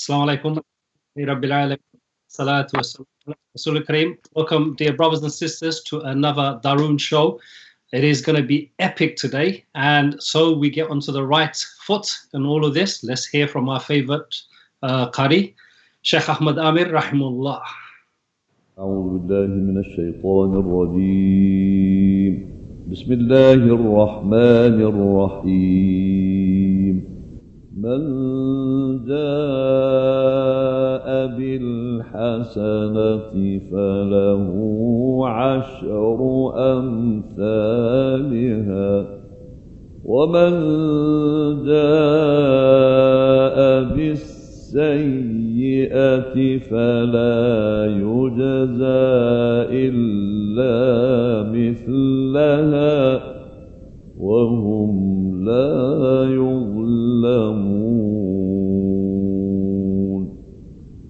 Assalamu alaikum. Rabbil alamin. Salatu wassalam ala Rasul Kareem. Welcome, dear brothers and sisters, to another Daroon show. It is going to be epic today. And so we get onto the right foot in all of this. Let's hear from our favorite Qari, Sheikh Ahmad Amir, rahimullah. أعوذ بالله من الشيطان الرجيم. بسم الله الرحمن الرحيم. من جاء بالحسنة فله عشر أمثالها ومن جاء بالسيئة فلا يجزى إلا مثلها وهم لا يظلمون.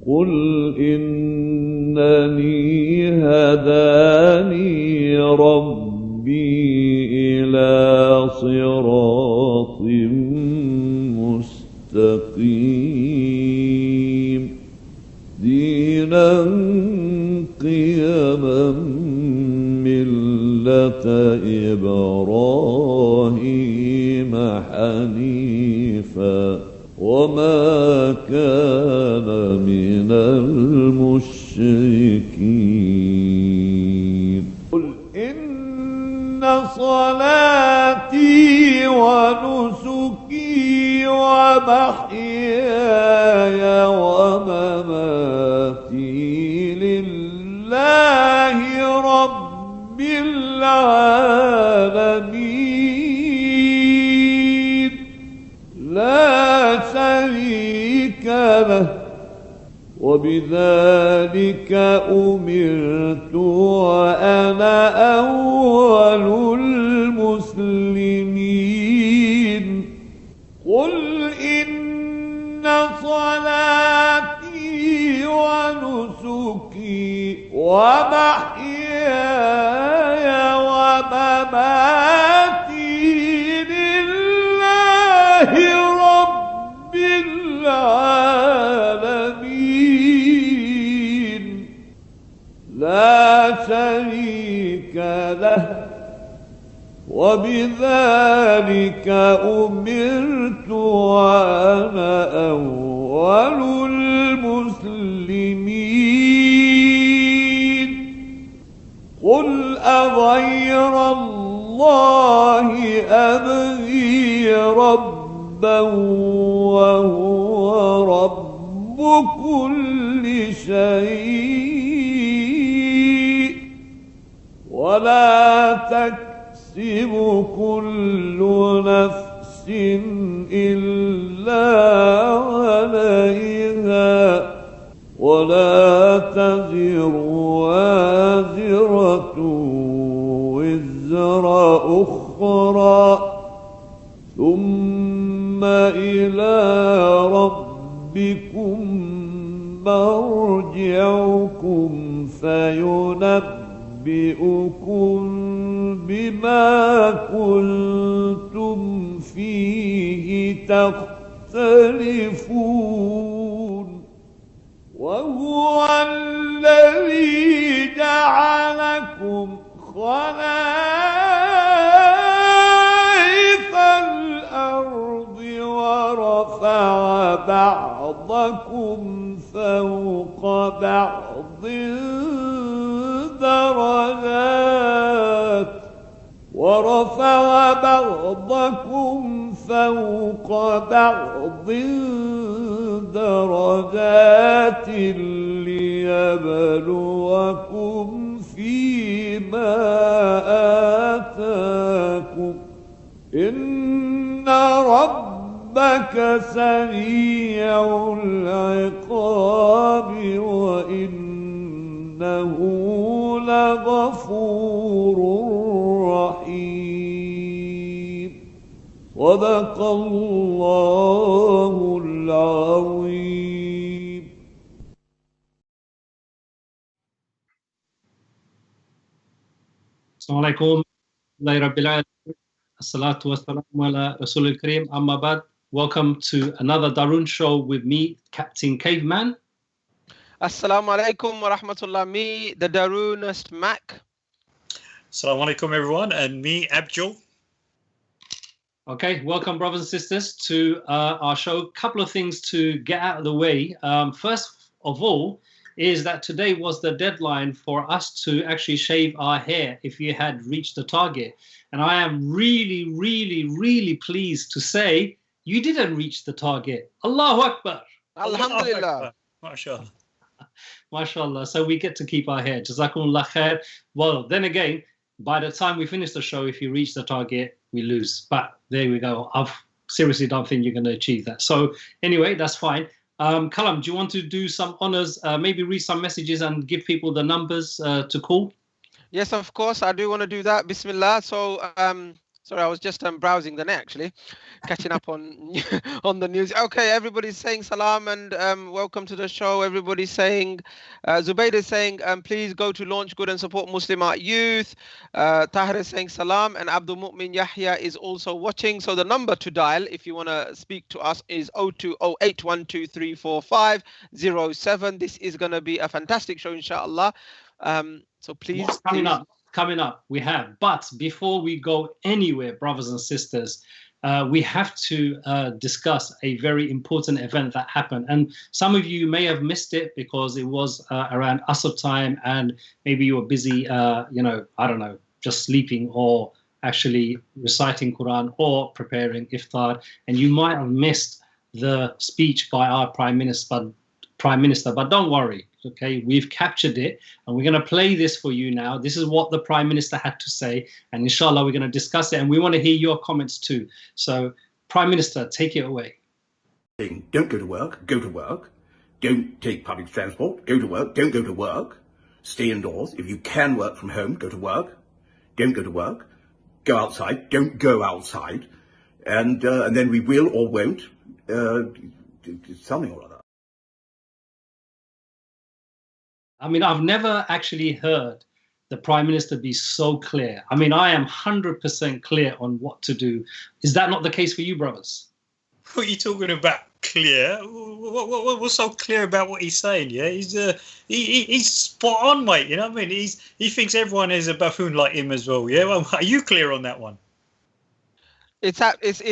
قل إنني هداني ربي إلى صراط مستقيم دينا قيما ملة إبراهيم حنيفا وما كان من المشركين. قل إن صلاتي ونسكي ومحياي ومماتي لله رب العالمين لا شريك له وبذلك أمرت وأنا أول المسلمين. قل إن صلاتي ونسكي ومحياي ومماتي لله رب العالمين لا شريك له وبذلك أمرت وأنا أول المسلمين. قل أغير الله أبغي ربا وهو رب كل شيء ولا تكسب كل نفس إلا عليها ولا تزر وازرة وزر أخرى ثم إلى ربكم مرجعكم فينبئكم بما كنتم فيه تختلفون. وهو الذي جعلكم خلائف الأرض ورفع بعضكم فوق بعض درجات ليبلوكم فيما آتاكم إن ربك سريع العقاب وإنه لغفور رحيم. صدق الله العظيم. Assalamu alaikum. Rabbil alamin. Salatu wassalamu ala Rasul Kareem. Amma ba'd. Welcome to another Daroon show with me, Captain Caveman. Assalamu alaikum wa rahmatullah. Me, the Daroonist Mac. Assalamu alaikum, everyone, and me, Abdul. Okay, welcome, brothers and sisters, to our show. Couple of things to get out of the way. First of all, is that today was the deadline for us to actually shave our hair if you had reached the target. And I am really, really, really pleased to say you didn't reach the target. Allahu Akbar. Alhamdulillah. MashaAllah. MashaAllah. So we get to keep our hair. Jazakumullah khair. Well, then again, by the time we finish the show, if you reach the target, we lose. But there we go. I seriously don't think you're going to achieve that. So anyway, that's fine. Kalam, do you want to do some honors, maybe read some messages and give people the numbers to call? Yes, of course, I do want to do that. Bismillah. So, sorry, I was just browsing the net, actually, catching up on on the news. Okay, everybody's saying salam and welcome to the show. Everybody's saying, Zubayd is saying, please go to Launch Good and support Muslim Art Youth. Tahir is saying salam, and Abdul Mu'min Yahya is also watching. So the number to dial if you want to speak to us is 0208123450. This is going to be a fantastic show, inshallah. So please. What's coming up, we have. But before we go anywhere, brothers and sisters, we have to discuss a very important event that happened. And some of you may have missed it because it was around Asr time and maybe you were busy, I don't know, just sleeping or actually reciting Quran or preparing iftar. And you might have missed the speech by our Prime Minister. But don't worry. Okay, we've captured it and we're going to play this for you now. This is what the Prime Minister had to say, and inshallah we're going to discuss it, and we want to hear your comments too. So Prime Minister, take it away. Don't go to work, go to work. Don't take public transport, go to work, don't go to work. Stay indoors. If you can work from home, go to work. Don't go to work. Go outside, don't go outside. And then we will or won't do something or other. I mean, I've never actually heard the Prime Minister be so clear. I mean, I am 100% clear on what to do. Is that not the case for you, brothers? What are you talking about, clear? What's so clear about what he's saying? Yeah, he's spot on, mate. You know what I mean? He thinks everyone is a buffoon like him as well. Yeah, well, are you clear on that one? It's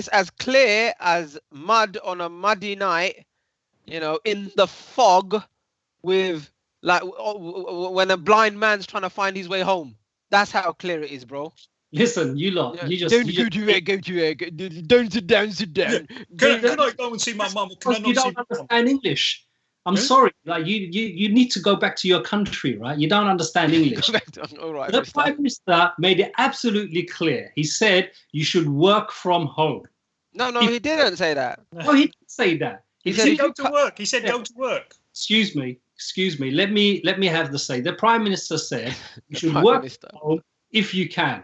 as clear as mud on a muddy night, in the fog with. Like when a blind man's trying to find his way home. That's how clear it is, bro. Listen, you lot, yeah. you just... Don't go to it. Don't sit down. Yeah. Can I go and see my mum? You don't understand English. I'm sorry. Like you need to go back to your country, right? You don't understand English. All right, the Prime Minister made it absolutely clear. He said you should work from home. No, he didn't say that. No, he didn't say that. He said go to work. He said go to work. Excuse me. Let me have the say. The Prime Minister said you should work from home if you can,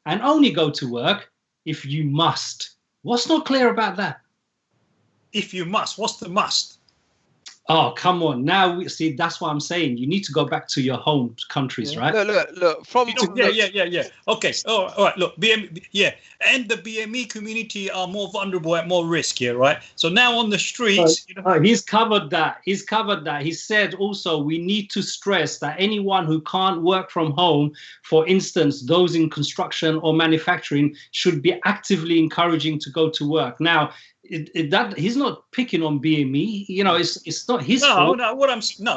and only go to work if you must. What's not clear about that? If you must, what's the must? Oh, come on. Now, see, that's what I'm saying. You need to go back to your home countries, right? Look. Yeah. Okay. All right. Look, and the BME community are more vulnerable at more risk here, right? So now on the streets... He's covered that. He said also we need to stress that anyone who can't work from home, for instance, those in construction or manufacturing, should be actively encouraging to go to work. Now, that he's not picking on BME, it's not his fault. What I'm saying,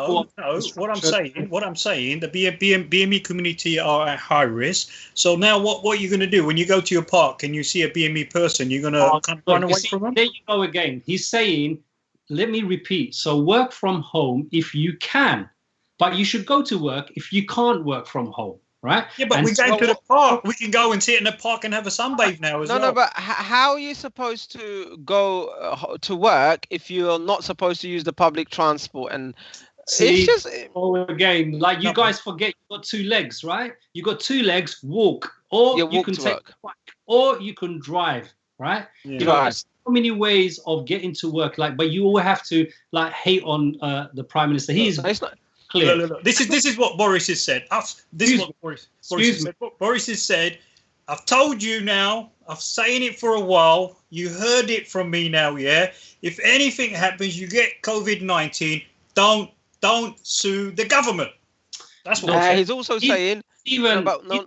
the BME community are at high risk. So now, what are you going to do when you go to your park and you see a BME person? You're going to run away from them. There you go again. He's saying, let me repeat. So work from home if you can, but you should go to work if you can't work from home. Right? Yeah, but we go to the park. We can go and sit in the park and have a sunbathe now as well. No, but how are you supposed to go to work if you're not supposed to use the public transport? And see, it's just again, like you guys forget, you got two legs, right? You got two legs, walk, or you can take a bike, or you can drive, right? Yeah. There's so many ways of getting to work, but you all have to hate on the Prime Minister. He's clear. Look. This is what Boris has said. Boris has said, I've told you now. I've saying it for a while. You heard it from me now, yeah? If anything happens, you get COVID-19, don't sue the government. That's what he's also saying He's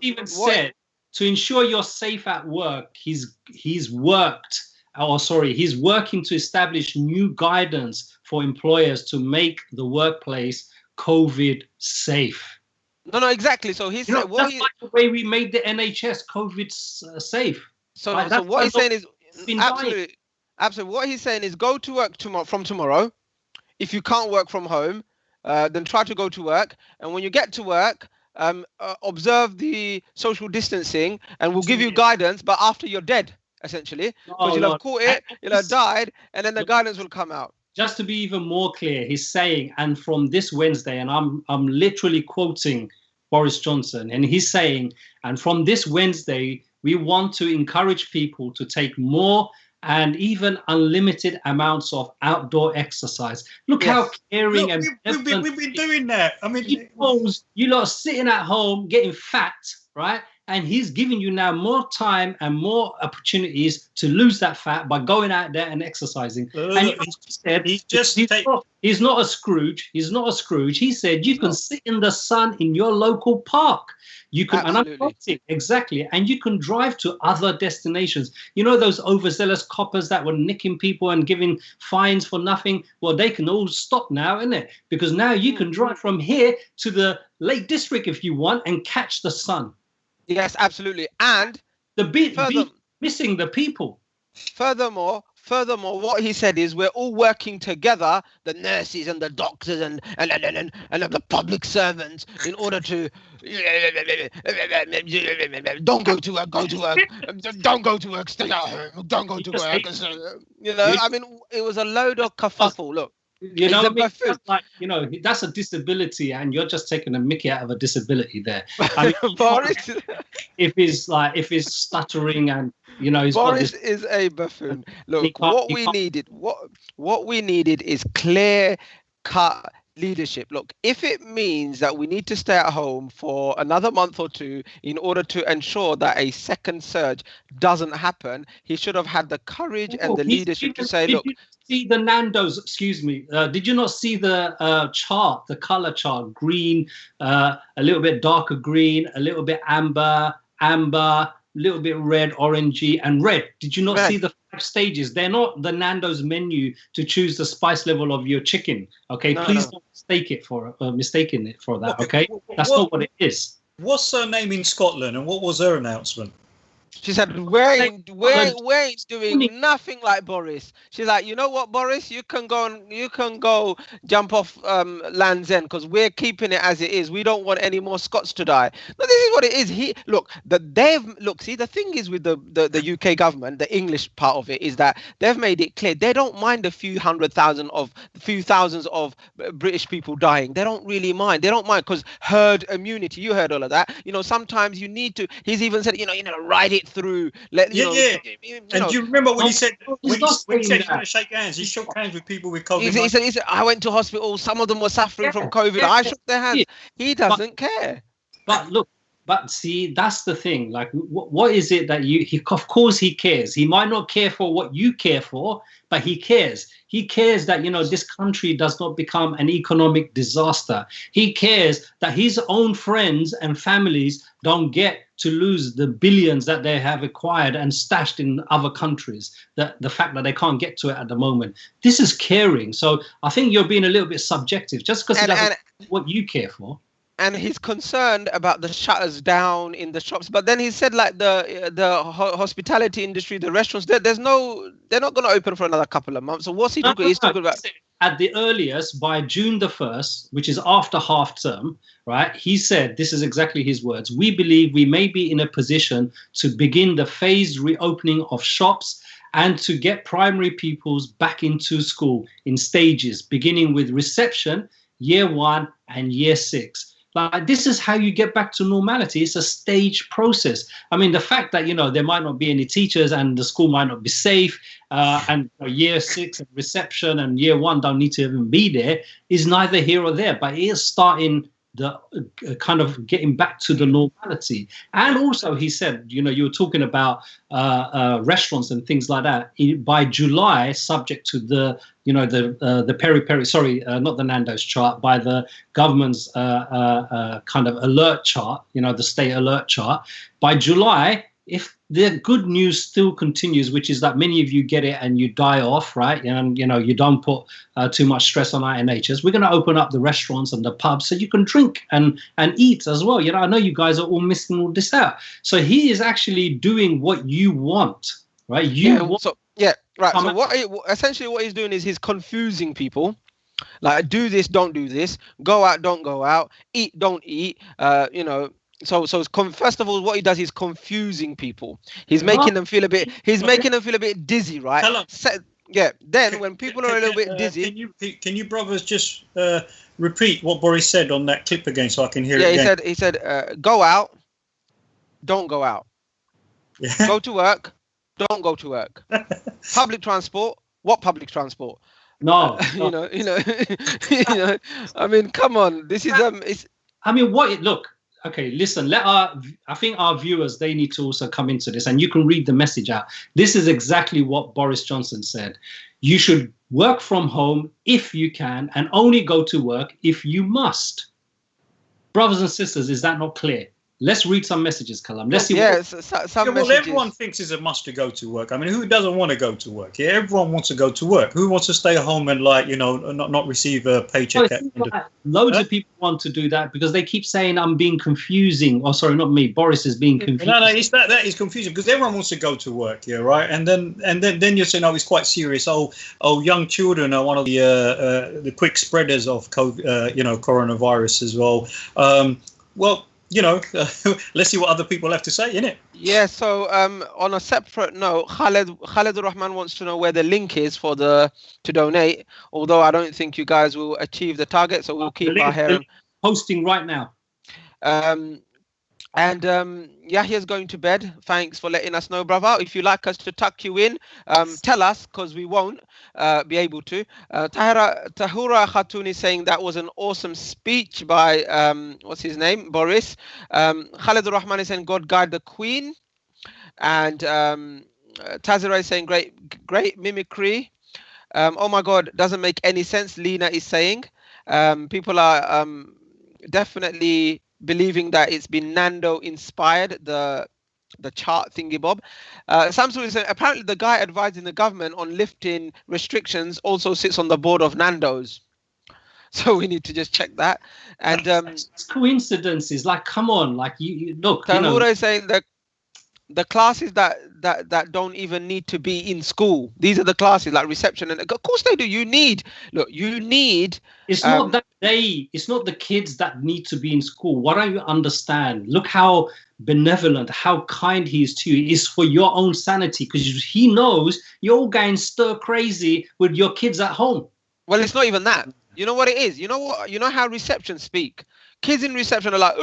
even said to ensure you're safe at work, he's working to establish new guidance for employers to make the workplace COVID safe. No, exactly. So he said, like the way we made the NHS COVID safe. So, right? So what he's saying is absolutely. What he's saying is go to work from tomorrow. If you can't work from home, then try to go to work. And when you get to work, observe the social distancing, and we'll give you guidance. But after you're dead, essentially, because you'll have caught it, you'll have died, and then the guidance will come out. Just to be even more clear, he's saying, and from this Wednesday, and I'm literally quoting Boris Johnson, and he's saying, and from this Wednesday, we want to encourage people to take more and even unlimited amounts of outdoor exercise. Look how caring we've been doing that. I mean, you lot are sitting at home getting fat, right? And he's giving you now more time and more opportunities to lose that fat by going out there and exercising. And he's not a Scrooge. He's not a Scrooge. He said you can sit in the sun in your local park. You can, exactly, and you can drive to other destinations. You know those overzealous coppers that were nicking people and giving fines for nothing? Well, they can all stop now, isn't it? Because now you can drive from here to the Lake District if you want and catch the sun. Yes, absolutely. And missing the people. Furthermore, what he said is we're all working together, the nurses and the doctors and the public servants, in order to don't go to work, don't go to work, stay at home, don't go to work. I mean, it was a load of kerfuffle. Look. That's a disability, and you're just taking a mickey out of a disability there. I mean, Boris, if he's stuttering and Boris is a buffoon. Look, what we needed is clear cut leadership. Look, if it means that we need to stay at home for another month or two in order to ensure that a second surge doesn't happen, he should have had the courage and the leadership to say, look. See the Nando's, excuse me. Did you not see the chart, the color chart? Green, a little bit darker green, a little bit amber, a little bit red, orangey, and red. Did you not see the 5 stages? They're not the Nando's menu to choose the spice level of your chicken. Okay, please don't mistaken it for that. Okay, that's not what it is. What's her name in Scotland, and what was her announcement? She said, we're doing nothing like Boris. She's like, you know what, Boris, you can go jump off Land's End, because we're keeping it as it is. We don't want any more Scots to die. No, this is what it is. The thing is with the UK government, the English part of it, is that they've made it clear they don't mind a few thousands of British people dying. They don't really mind. They don't mind, because herd immunity. You heard all of that. Sometimes you need to. He's even said, ride it through. And do you remember when he said he's going to shake hands? He shook hands with people with COVID. He said, I went to hospital. Some of them were suffering from COVID. I shook their hands. He doesn't care. But see, that's the thing. Like, what is it that of course he cares. He might not care for what you care for, but he cares. He cares that, this country does not become an economic disaster. He cares that his own friends and families don't get to lose the billions that they have acquired and stashed in other countries. The fact that they can't get to it at the moment. This is caring. So I think you're being a little bit subjective just because what you care for. And he's concerned about the shutters down in the shops, but then he said, like, the hospitality industry, the restaurants, they're not going to open for another couple of months. So what's he talking? He's talking about at the earliest by June the 1st, which is after half term, right? He said, this is exactly his words. We believe we may be in a position to begin the phased reopening of shops and to get primary pupils back into school in stages, beginning with reception, year 1 and year 6. Like, this is how you get back to normality. It's a staged process. I mean, the fact that, there might not be any teachers and the school might not be safe, and year 6 and reception and year 1 don't need to even be there, is neither here or there. But it is starting kind of getting back to the normality. And also, he said, you were talking about restaurants and things like that. By July, subject to the peri-peri, sorry, not the Nando's chart, by the government's kind of alert chart, the state alert chart. By July, if the good news still continues, which is that many of you get it and you die off, right? And, you don't put too much stress on INHS, we're going to open up the restaurants and the pubs so you can drink and eat as well. I know you guys are all missing all this out. So he is actually doing what you want, right? Right. So essentially what he's doing is he's confusing people. Like, do this, don't do this. Go out, don't go out. Eat, don't eat. So first of all, what he does is confusing people. He's making them feel a bit. He's making them feel a bit dizzy, right? Then when people are a little bit dizzy, can you brothers just repeat what Boris said on that clip again so I can hear it again? He said, go out, don't go out. Yeah. Go to work, don't go to work. Public transport. What public transport? No. I mean, come on. This is It's. I mean, look. Okay, listen, I think our viewers, they need to also come into this, and you can read the message out. This is exactly what Boris Johnson said. You should work from home if you can, and only go to work if you must. Brothers and sisters, is that not clear? Let's read some messages, Kalam. Let's see. Some messages. Everyone thinks it's a must to go to work. I mean, who doesn't want to go to work? Yeah, everyone wants to go to work. Who wants to stay home and not receive a paycheck? Loads of people want to do that because they keep saying I'm being confusing. Oh, sorry, not me. Boris is being confusing. No, it's that is confusing because everyone wants to go to work. Yeah, right. And then you're saying, oh, it's quite serious. Oh, young children are one of the quick spreaders of coronavirus as well. Let's see what other people have to say, innit? Yeah, so on a separate note, Khaled Rahman wants to know where the link is to donate, although I don't think you guys will achieve the target, so we'll keep our hair. Posting right now. Yahya's going to bed. Thanks for letting us know, brother. If you like us to tuck you in, tell us, because we won't be able to. Tahura Khatun is saying that was an awesome speech by, what's his name? Boris. Khalid Rahman is saying, God guide the Queen. And Tazira is saying, great mimicry. Oh my God, doesn't make any sense, Lena is saying. People are definitely believing that it's been Nando inspired, the chart thingy bob. Samsung is saying apparently the guy advising the government on lifting restrictions also sits on the board of Nando's. So we need to just check that. And it's coincidences. Like, come on, like you look. Tahura is saying that the classes that don't even need to be in school. These are the classes like reception, and of course they do. You need. It's not that it's not the kids that need to be in school. What don't you understand? Look how benevolent, how kind he is to you. It's for your own sanity, because he knows you're all going stir crazy with your kids at home. Well, it's not even that. You know what it is? You know what? You know how reception speak? Kids in reception are like,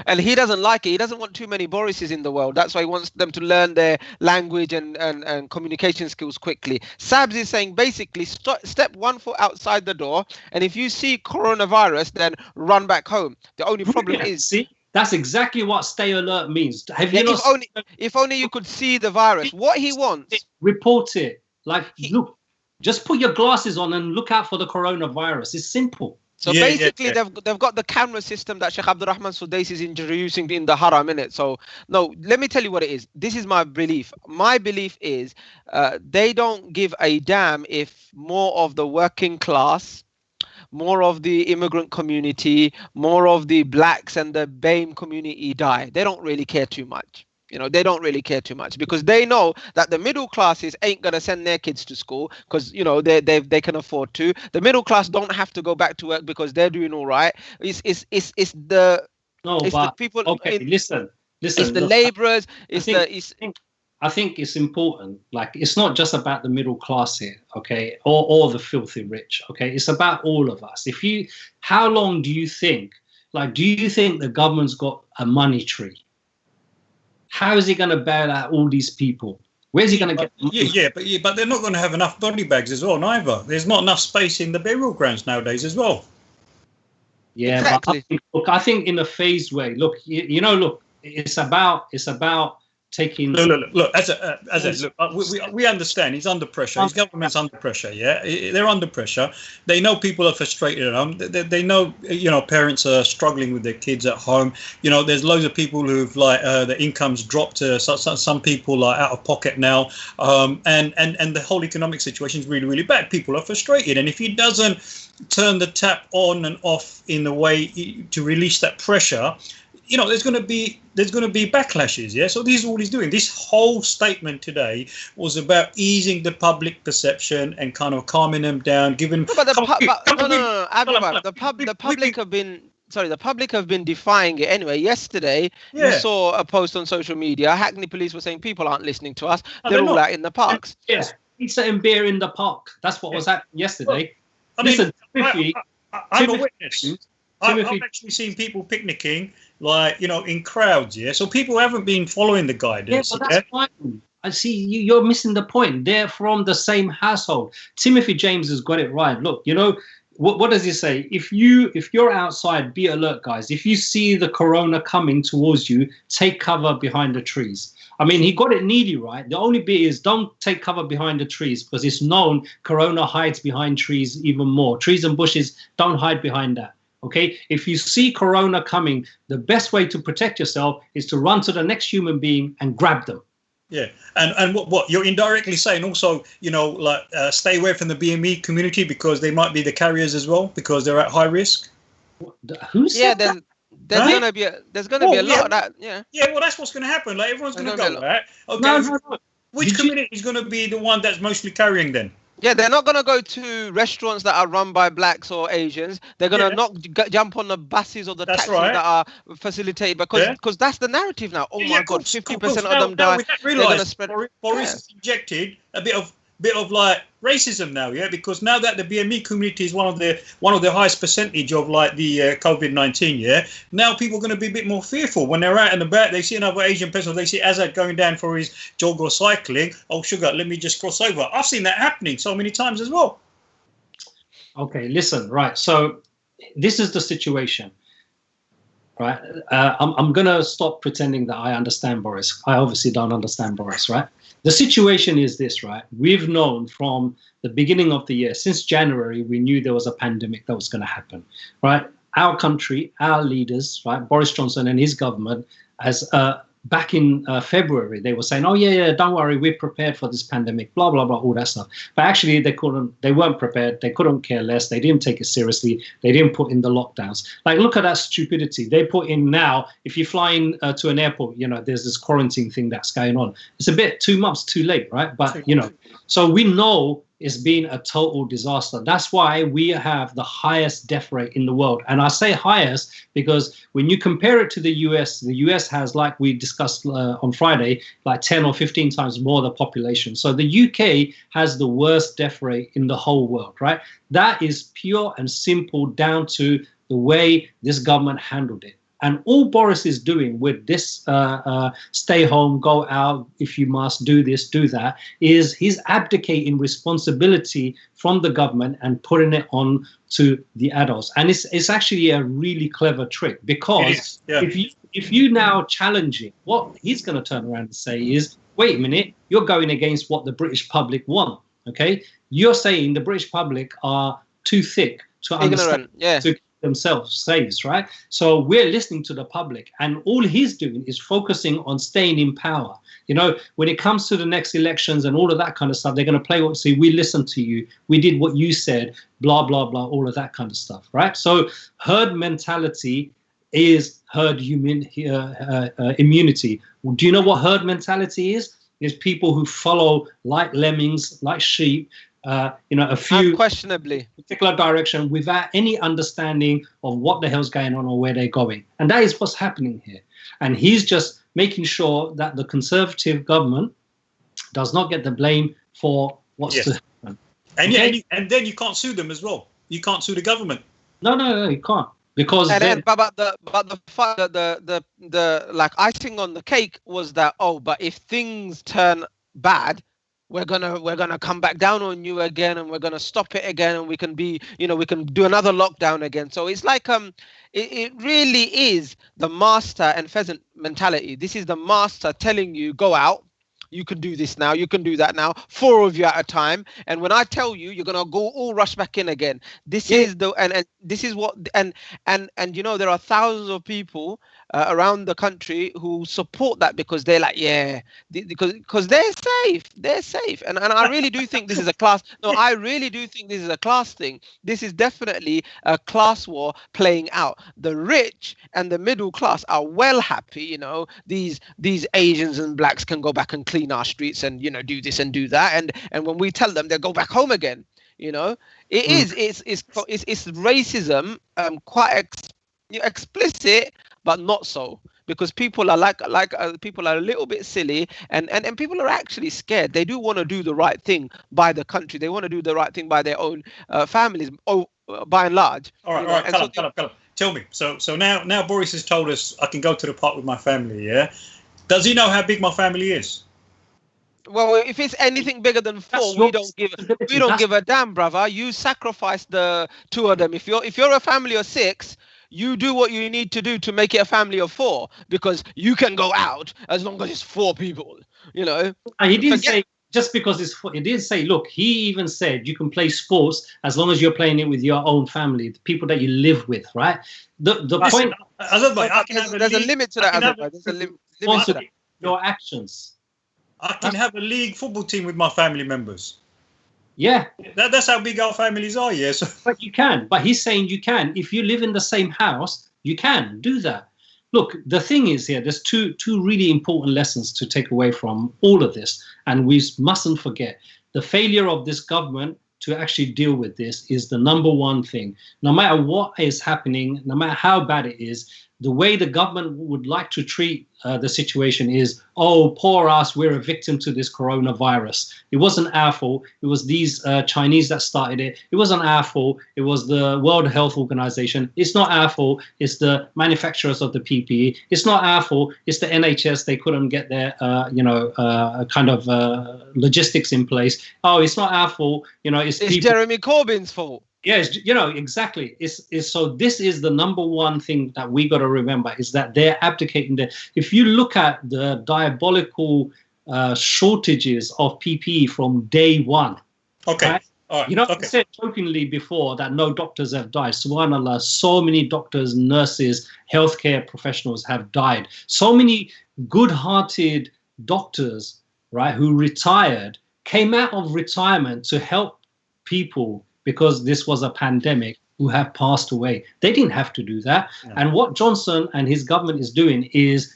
and he doesn't like it. He doesn't want too many Borises in the world. That's why he wants them to learn their language and communication skills quickly. Sabs is saying basically step 1 foot outside the door, and if you see coronavirus, then run back home. The only problem is... See? That's exactly what stay alert means. Have you if only you could see the virus. What he wants... Report it. Like, look, just put your glasses on and look out for the coronavirus. It's simple. So basically, they've got the camera system that Sheikh Abdurrahman Sudais is introducing in the Haram, innit? So, no, let me tell you what it is. This is my belief. My belief is they don't give a damn if more of the working class, more of the immigrant community, more of the blacks and the BAME community die. They don't really care too much. They don't really care too much because they know that the middle classes ain't going to send their kids to school because, they can afford to. The middle class don't have to go back to work because they're doing all right. It's the people. Okay, listen. It's the laborers. I think it's important. Like, it's not just about the middle class here, okay, or the filthy rich, okay. It's about all of us. How long do you think? Like, do you think the government's got a money tree? How is he going to bail out all these people? Where's he going to get money? But they're not going to have enough body bags as well, neither. There's not enough space in the burial grounds nowadays as well. Yeah, Exactly. but I think in a phased way. Look, look, it's about taking. Look. We understand. He's under pressure. His government's under pressure. Yeah, they're under pressure. They know people are frustrated at home. They know, parents are struggling with their kids at home. There's loads of people who've the income's dropped. Some people are out of pocket now. And the whole economic situation is really, really bad. People are frustrated, and if he doesn't turn the tap on and off in a way to release that pressure, there's going to be backlashes. Yeah, so this is all he's doing. This whole statement today was about easing the public perception and kind of calming them down, giving. No, but the public have been. Sorry, the public have been defying it anyway. Yesterday, we saw a post on social media. Hackney police were saying people aren't listening to us. They're all out in the parks. Yes, pizza and beer in the park. That's what was happening yesterday. Well, Listen, I'm a witness. I've actually seen people picnicking, in crowds. Yeah, so people haven't been following the guidance. Yeah, but that's fine. I see you're missing the point. They're from the same household. Timothy James has got it right. Look, what does he say? If you're outside, be alert, guys. If you see the corona coming towards you, take cover behind the trees. I mean, he got it neatly right. The only bit is don't take cover behind the trees, because it's known corona hides behind trees even more. Trees and bushes don't hide behind that. Okay, if you see corona coming, the best way to protect yourself is to run to the next human being and grab them. Yeah, and what you're indirectly saying also, stay away from the BME community because they might be the carriers as well because they're at high risk. Who said that? There's gonna be a lot of that. Yeah. Yeah, well, that's what's gonna happen. Everyone's gonna go, right? Okay. No. Which community is gonna be the one that's mostly carrying then? Yeah, they're not going to go to restaurants that are run by blacks or Asians. They're going to jump on the buses or the taxis that are facilitated because that's the narrative now. Oh my God, 50% of them die. They're going to spread. Boris has injected a bit of racism now, because now that the BME community is one of the highest percentage of the COVID-19, now people are going to be a bit more fearful when they're out and about. They see another Asian person, they see Azad going down for his jog or cycling. Oh, sugar, let me just cross over. I've seen that happening so many times as well. Okay, listen, right. So this is the situation, right? I'm going to stop pretending that I understand Boris. I obviously don't understand Boris, right? The situation is this, right? We've known from the beginning of the year, since January, we knew there was a pandemic that was going to happen, right? Our country, our leaders, right? Boris Johnson and his government, as back in February, they were saying, oh, yeah, don't worry, we're prepared for this pandemic, blah, blah, blah, all that stuff. But actually, they weren't prepared. They couldn't care less. They didn't take it seriously. They didn't put in the lockdowns. Look at that stupidity. They put in now, if you fly in to an airport, there's this quarantine thing that's going on. It's a bit 2 months too late, right? But, so we know it's been a total disaster. That's why we have the highest death rate in the world. And I say highest because when you compare it to the US has, like we discussed on Friday, 10 or 15 times more the population. So the UK has the worst death rate in the whole world, right? That is pure and simple down to the way this government handled it. And all Boris is doing with this stay home, go out, if you must, do this, do that, is he's abdicating responsibility from the government and putting it on to the adults. And it's actually a really clever trick because if you now challenge it, what he's going to turn around and say is, wait a minute, you're going against what the British public want, okay? You're saying the British public are too thick to understand. To themselves saves, right? So we're listening to the public, and all he's doing is focusing on staying in power. When it comes to the next elections and all of that kind of stuff, they're going to play what say, we listened to you, we did what you said, blah, blah, blah, all of that kind of stuff, right? So herd mentality is herd immunity. Do you know what herd mentality is? It's people who follow like lemmings, like sheep, a few unquestionably particular direction without any understanding of what the hell's going on or where they're going. And that is what's happening here. And he's just making sure that the Conservative government does not get the blame for what's to happen. And then you can't sue them as well. You can't sue the government. No, you can't. Because but the icing on the cake was that, but if things turn bad, we're gonna come back down on you again, and we're gonna stop it again, and we can be, we can do another lockdown again. So it's like it really is the master and pheasant mentality. This is the master telling you, go out, you can do this now, you can do that now, 4 of you at a time, and when I tell you, you're gonna go all rush back in again. This is the and this is what and there are thousands of people around the country who support that, because they're like, yeah, because they're safe, and I really do think this is a class. No, I really do think this is a class thing. This is definitely a class war playing out. The rich and the middle class are well happy, these Asians and blacks can go back and clean our streets and do this and do that, and when we tell them, they go back home again. It's racism, quite explicit, but not so, because people are people are a little bit silly, and people are actually scared. They do want to do the right thing by the country. They want to do the right thing by their own families, by and large. All right, Callum. Tell me. So now Boris has told us I can go to the park with my family. Yeah. Does he know how big my family is? Well, if it's anything bigger than 4, we don't give a damn, brother. You sacrifice the 2 of them. If you're a family of 6, you do what you need to do to make it a family of 4, because you can go out as long as it's 4 people. He didn't say just because it's 4. He didn't say. Look, he even said you can play sports as long as you're playing it with your own family, the people that you live with, right? The point. There's a limit to that. There's a limit to that. Your actions. I can have a league football team with my family members. Yeah. That's how big our families are, yes. Yeah, so. But you can. But he's saying you can. If you live in the same house, you can do that. Look, the thing is here, there's two really important lessons to take away from all of this. And we mustn't forget, the failure of this government to actually deal with this is the number one thing. No matter what is happening, no matter how bad it is, the way the government would like to treat the situation is, oh, poor us, we're a victim to this coronavirus. It wasn't our fault. It was these Chinese that started it. It wasn't our fault. It was the World Health Organization. It's not our fault. It's the manufacturers of the PPE. It's not our fault. It's the NHS. They couldn't get their, logistics in place. Oh, it's not our fault. It's Jeremy Corbyn's fault. Yes, exactly. It's so this is the number one thing that we got to remember, is that they're abdicating if you look at the diabolical shortages of PPE from day one. Okay. Right? All right. I said jokingly before that no doctors have died. Subhanallah, so many doctors, nurses, healthcare professionals have died. So many good-hearted doctors, right, who retired, came out of retirement to help people because this was a pandemic, who have passed away. They didn't have to do that. No. And what Johnson and his government is doing is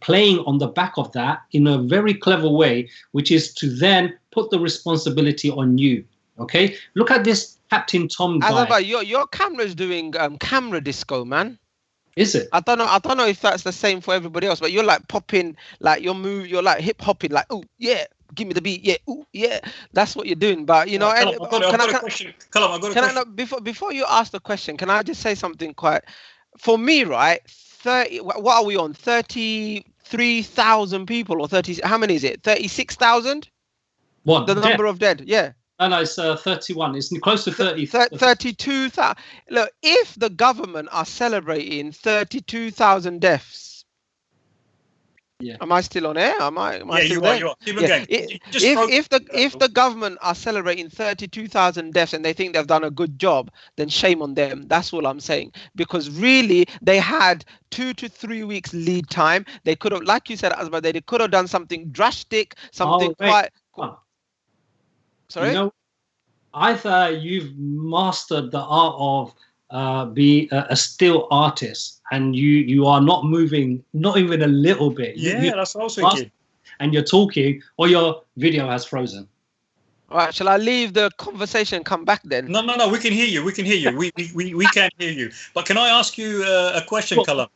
playing on the back of that in a very clever way, which is to then put the responsibility on you. Okay? Look at this Captain Tom guy. Azaba, your camera's doing camera disco, man. Is it? I don't know if that's the same for everybody else, but you're like popping, like you're like hip hopping, like, oh yeah, give me the beat, yeah, ooh, yeah. That's what you're doing. But I've got a question. Before you ask the question, can I just say something quite? For me, right? 30. What are we on? 33,000 people or 30? How many is it? 36,000. What? The number of dead? Yeah. No, it's 31. It's close to 30. 32,000. Look, if the government are celebrating 32,000 deaths, yeah. Am I still on air? Am I still there? You are. Keep it going. If the government are celebrating 32,000 deaths and they think they've done a good job, then shame on them. That's all I'm saying. Because really, they had 2 to 3 weeks lead time. They could have, like you said, Azma, they could have done something drastic, something quite. Sorry? Either you've mastered the art of be a still artist, and you are not moving, not even a little bit. Yeah, that's what I was thinking. And you're talking, or your video has frozen. All right, shall I leave the conversation and come back then? No, we can hear you. We can hear you. But can I ask you a question, Callum?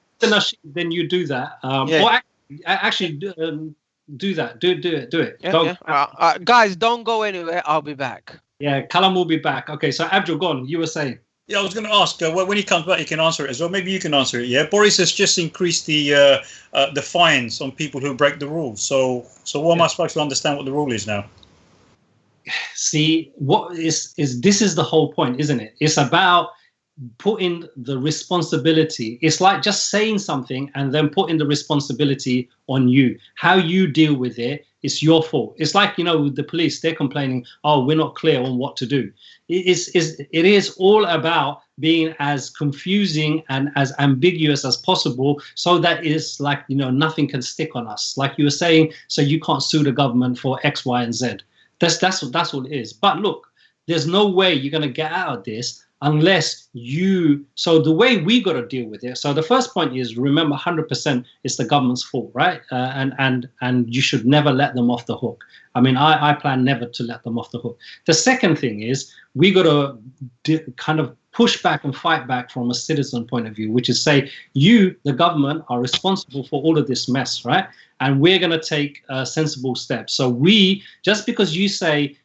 Then you do that. Or actually, do that. Do it. Yeah. Guys, don't go anywhere. I'll be back. Yeah, Callum will be back. Okay, so Abdul, go on. You were saying. Yeah, I was going to ask when he comes back, he can answer it as well. Maybe you can answer it. Yeah, Boris has just increased the fines on people who break the rules. So what am I supposed to understand what the rule is now? See, what is this is the whole point, isn't it? It's about putting the responsibility. It's like just saying something and then putting the responsibility on you. How you deal with it, it's your fault. It's like, with the police, they're complaining, oh, we're not clear on what to do. It is all about being as confusing and as ambiguous as possible, so that it's like, nothing can stick on us. Like you were saying, so you can't sue the government for X, Y, and Z. That's what it is. But look, there's no way you're going to get out of this unless so the way we got to deal with it. So the first point is, remember, 100% it's the government's fault, right? And you should never let them off the hook. I mean, I plan never to let them off the hook. The second thing is, we got to kind of push back and fight back from a citizen point of view, which is say, you, the government, are responsible for all of this mess, right? And we're going to take sensible steps. So just because you say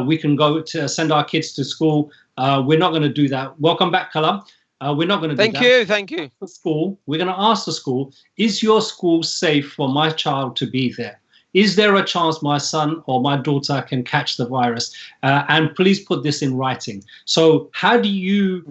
we can go to send our kids to school, we're not going to do that. Welcome back, Kalam. We're not going to do that. Thank you. The school, we're going to ask the school, is your school safe for my child to be there? Is there a chance my son or my daughter can catch the virus? And please put this in writing. So how do you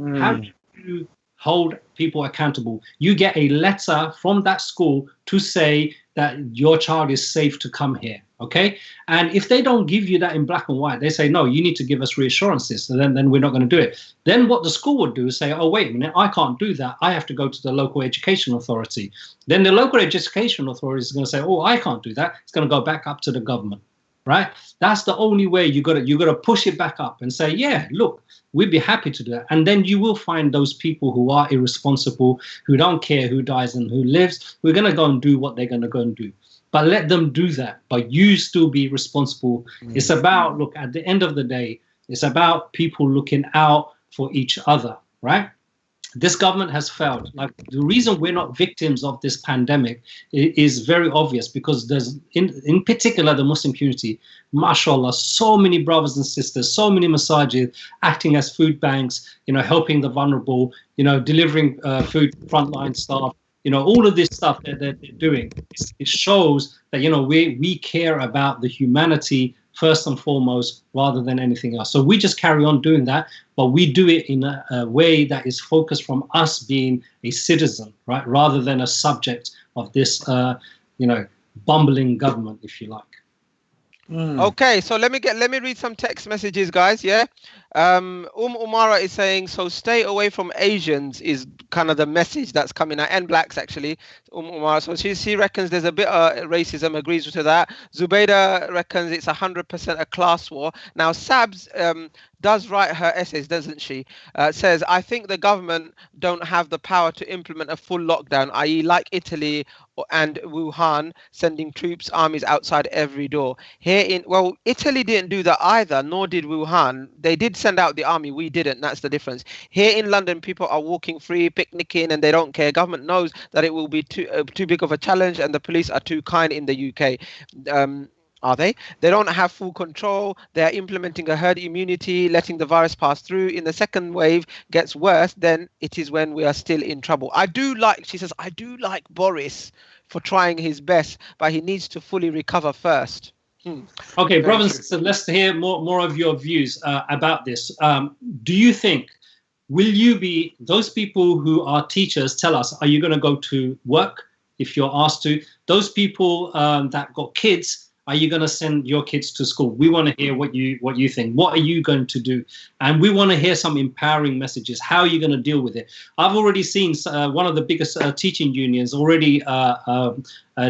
hold people accountable? You get a letter from that school to say that your child is safe to come here. Okay. And if they don't give you that in black and white, they say, no, you need to give us reassurances. So then we're not going to do it. Then what the school would do is say, oh, wait a minute, I can't do that. I have to go to the local education authority. Then the local education authority is going to say, oh, I can't do that. It's going to go back up to the government. Right. That's the only way you got to push it back up and say, yeah, look, we'd be happy to do that. And then you will find those people who are irresponsible, who don't care who dies and who lives, who are going to go and do what they're going to go and do. But let them do that. But you still be responsible. It's about, look, at the end of the day, it's about people looking out for each other, right? This government has failed. Like, the reason we're not victims of this pandemic is very obvious, because there's, in particular, the Muslim community, mashallah, so many brothers and sisters, so many masajid acting as food banks, helping the vulnerable, delivering food to frontline staff. All of this stuff that they're doing, it shows that, we care about the humanity first and foremost, rather than anything else. So we just carry on doing that, but we do it in a way that is focused from us being a citizen, right? Rather than a subject of this, bumbling government, if you like. Okay, so let me read some text messages, guys. Yeah, Umara is saying, so stay away from Asians is kind of the message that's coming out, and blacks actually. Umara, so she reckons there's a bit of racism, agrees to that. Zubaida reckons it's 100% a class war. Now Sabs does write her essays, doesn't she? Says, I think the government don't have the power to implement a full lockdown, i.e. like Italy and Wuhan, sending troops, armies outside every door. Italy didn't do that either, nor did Wuhan. They did send out the army, we didn't. That's the difference. Here in London, people are walking free, picnicking, and they don't care. Government knows that it will be too big of a challenge, and the police are too kind in the UK. Are they? They don't have full control. They are implementing a herd immunity, letting the virus pass through. In the second wave gets worse, then it is when we are still in trouble. She says, I do like Boris for trying his best, but he needs to fully recover first. Okay, brothers and sisters, let's hear more of your views about this. Do you think, will you be, those people who are teachers, tell us, are you going to go to work if you're asked to? Those people that got kids, are you going to send your kids to school? We want to hear what you think. What are you going to do? And we want to hear some empowering messages. How are you going to deal with it? I've already seen one of the biggest teaching unions already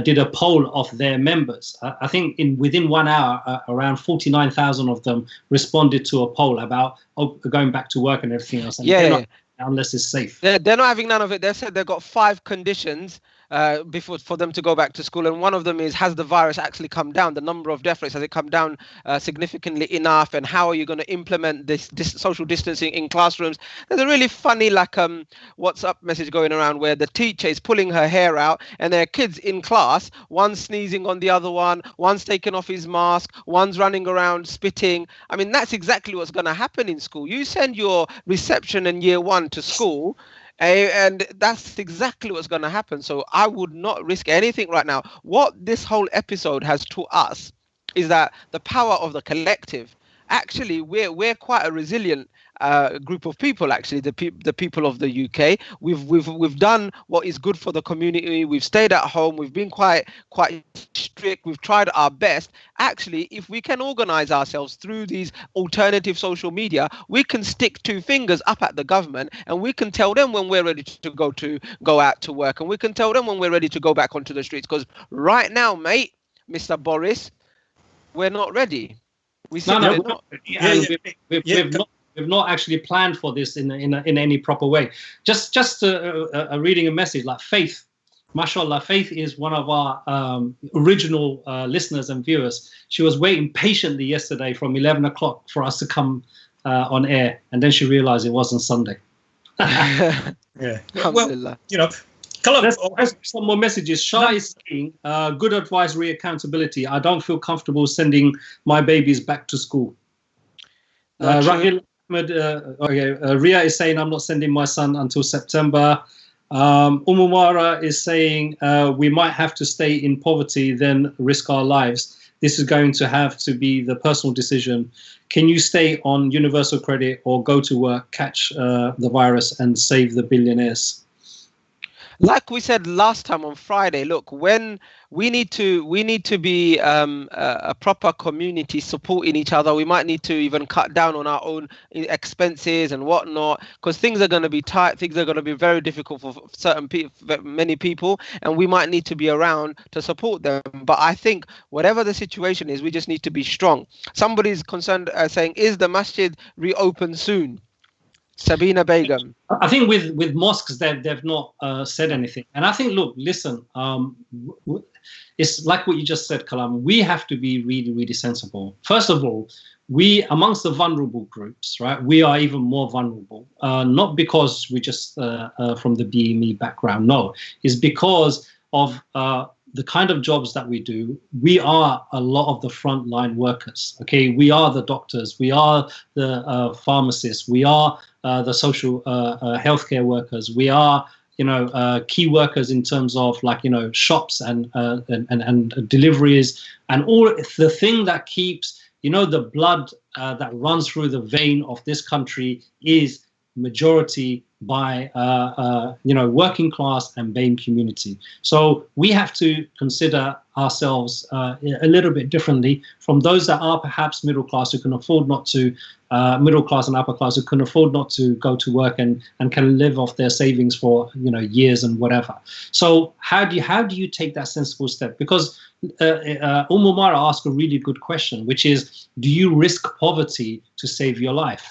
did a poll of their members. I think within 1 hour, around 49,000 of them responded to a poll about going back to work and everything else. And unless it's safe. They're not having none of it. They've said they've got 5 conditions before for them to go back to school. And one of them is, has the virus actually come down? The number of death rates, has it come down significantly enough? And how are you going to implement this social distancing in classrooms? There's a really funny WhatsApp message going around where the teacher is pulling her hair out, and there are kids in class, one sneezing on the other one, one's taking off his mask, one's running around spitting. I mean, that's exactly what's going to happen in school. You send your reception in year 1 to school, and that's exactly what's going to happen. So I would not risk anything right now. What this whole episode has taught us is that the power of the collective. Actually, we're quite a resilient group of people. Actually, the people of the UK, we've done what is good for the community. We've stayed at home. We've been quite strict. We've tried our best. Actually, if we can organise ourselves through these alternative social media, we can stick 2 fingers up at the government, and we can tell them when we're ready to go out to work, and we can tell them when we're ready to go back onto the streets. Because right now, mate, Mr. Boris, we're not ready. We've not actually planned for this in any proper way. Just reading a message like Faith, mashallah. Faith is one of our original listeners and viewers. She was waiting patiently yesterday from 11 o'clock for us to come on air, and then she realized it wasn't Sunday. Yeah. Well, Let's some more messages. Shah is saying, good advisory accountability. I don't feel comfortable sending my babies back to school. Rahil Ahmed, Ria is saying, I'm not sending my son until September. Umumara is saying, we might have to stay in poverty, then risk our lives. This is going to have to be the personal decision. Can you stay on universal credit or go to work, catch the virus and save the billionaires? Like we said last time on Friday, look, when we need to be a proper community supporting each other. We might need to even cut down on our own expenses and whatnot, because things are going to be tight. Things are going to be very difficult for many people, and we might need to be around to support them. But I think whatever the situation is, we just need to be strong. Somebody's concerned, saying, is the masjid reopened soon? Sabina Begum. I think with mosques, they've not said anything. And I think, look, listen, it's like what you just said, Kalam. We have to be really, really sensible. First of all, we, amongst the vulnerable groups, right, we are even more vulnerable. Not because we're just from the BME background. No, it's because of the kind of jobs that we do. We are a lot of the frontline workers. Okay, we are the doctors, we are the pharmacists, we are the social healthcare workers, we are key workers in terms of shops and deliveries, and all the thing that keeps the blood that runs through the vein of this country is majority by working class and BAME community. So we have to consider ourselves a little bit differently from those that are perhaps middle class, who can afford not to, middle class and upper class, who can afford not to go to work and can live off their savings for years and whatever. So how do you take that sensible step? Because Umumara asked a really good question, which is, do you risk poverty to save your life?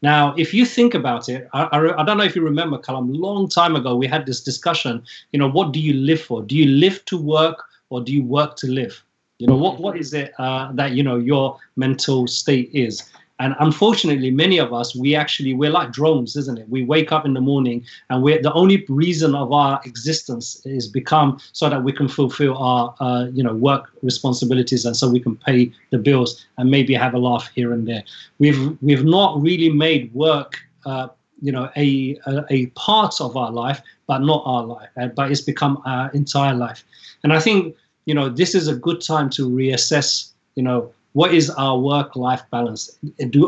Now, if you think about it, I don't know if you remember, Kalam, a long time ago, we had this discussion, what do you live for? Do you live to work, or do you work to live? What is it that, your mental state is? And unfortunately, many of us, we're like drones, isn't it? We wake up in the morning, and the only reason of our existence is become so that we can fulfill our, work responsibilities, and so we can pay the bills and maybe have a laugh here and there. We've not really made work, a part of our life, but not our life. But it's become our entire life. And I think, this is a good time to reassess, what is our work-life balance?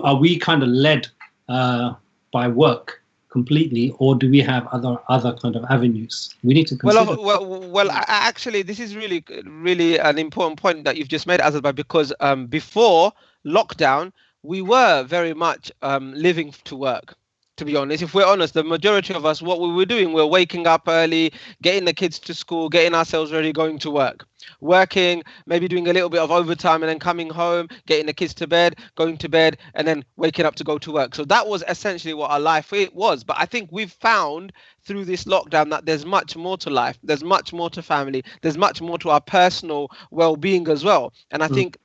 Are we kind of led by work completely, or do we have other kind of avenues? We need to consider. Well, actually, this is really, really an important point that you've just made, Azadbay, because before lockdown, we were very much living to work. To be honest, if we're honest, the majority of us, what we were doing, we're waking up early, getting the kids to school, getting ourselves ready, going to work, working, maybe doing a little bit of overtime, and then coming home, getting the kids to bed, going to bed, and then waking up to go to work. So that was essentially what our life it was. But I think we've found through this lockdown that there's much more to life, there's much more to family, there's much more to our personal well-being as well. And I think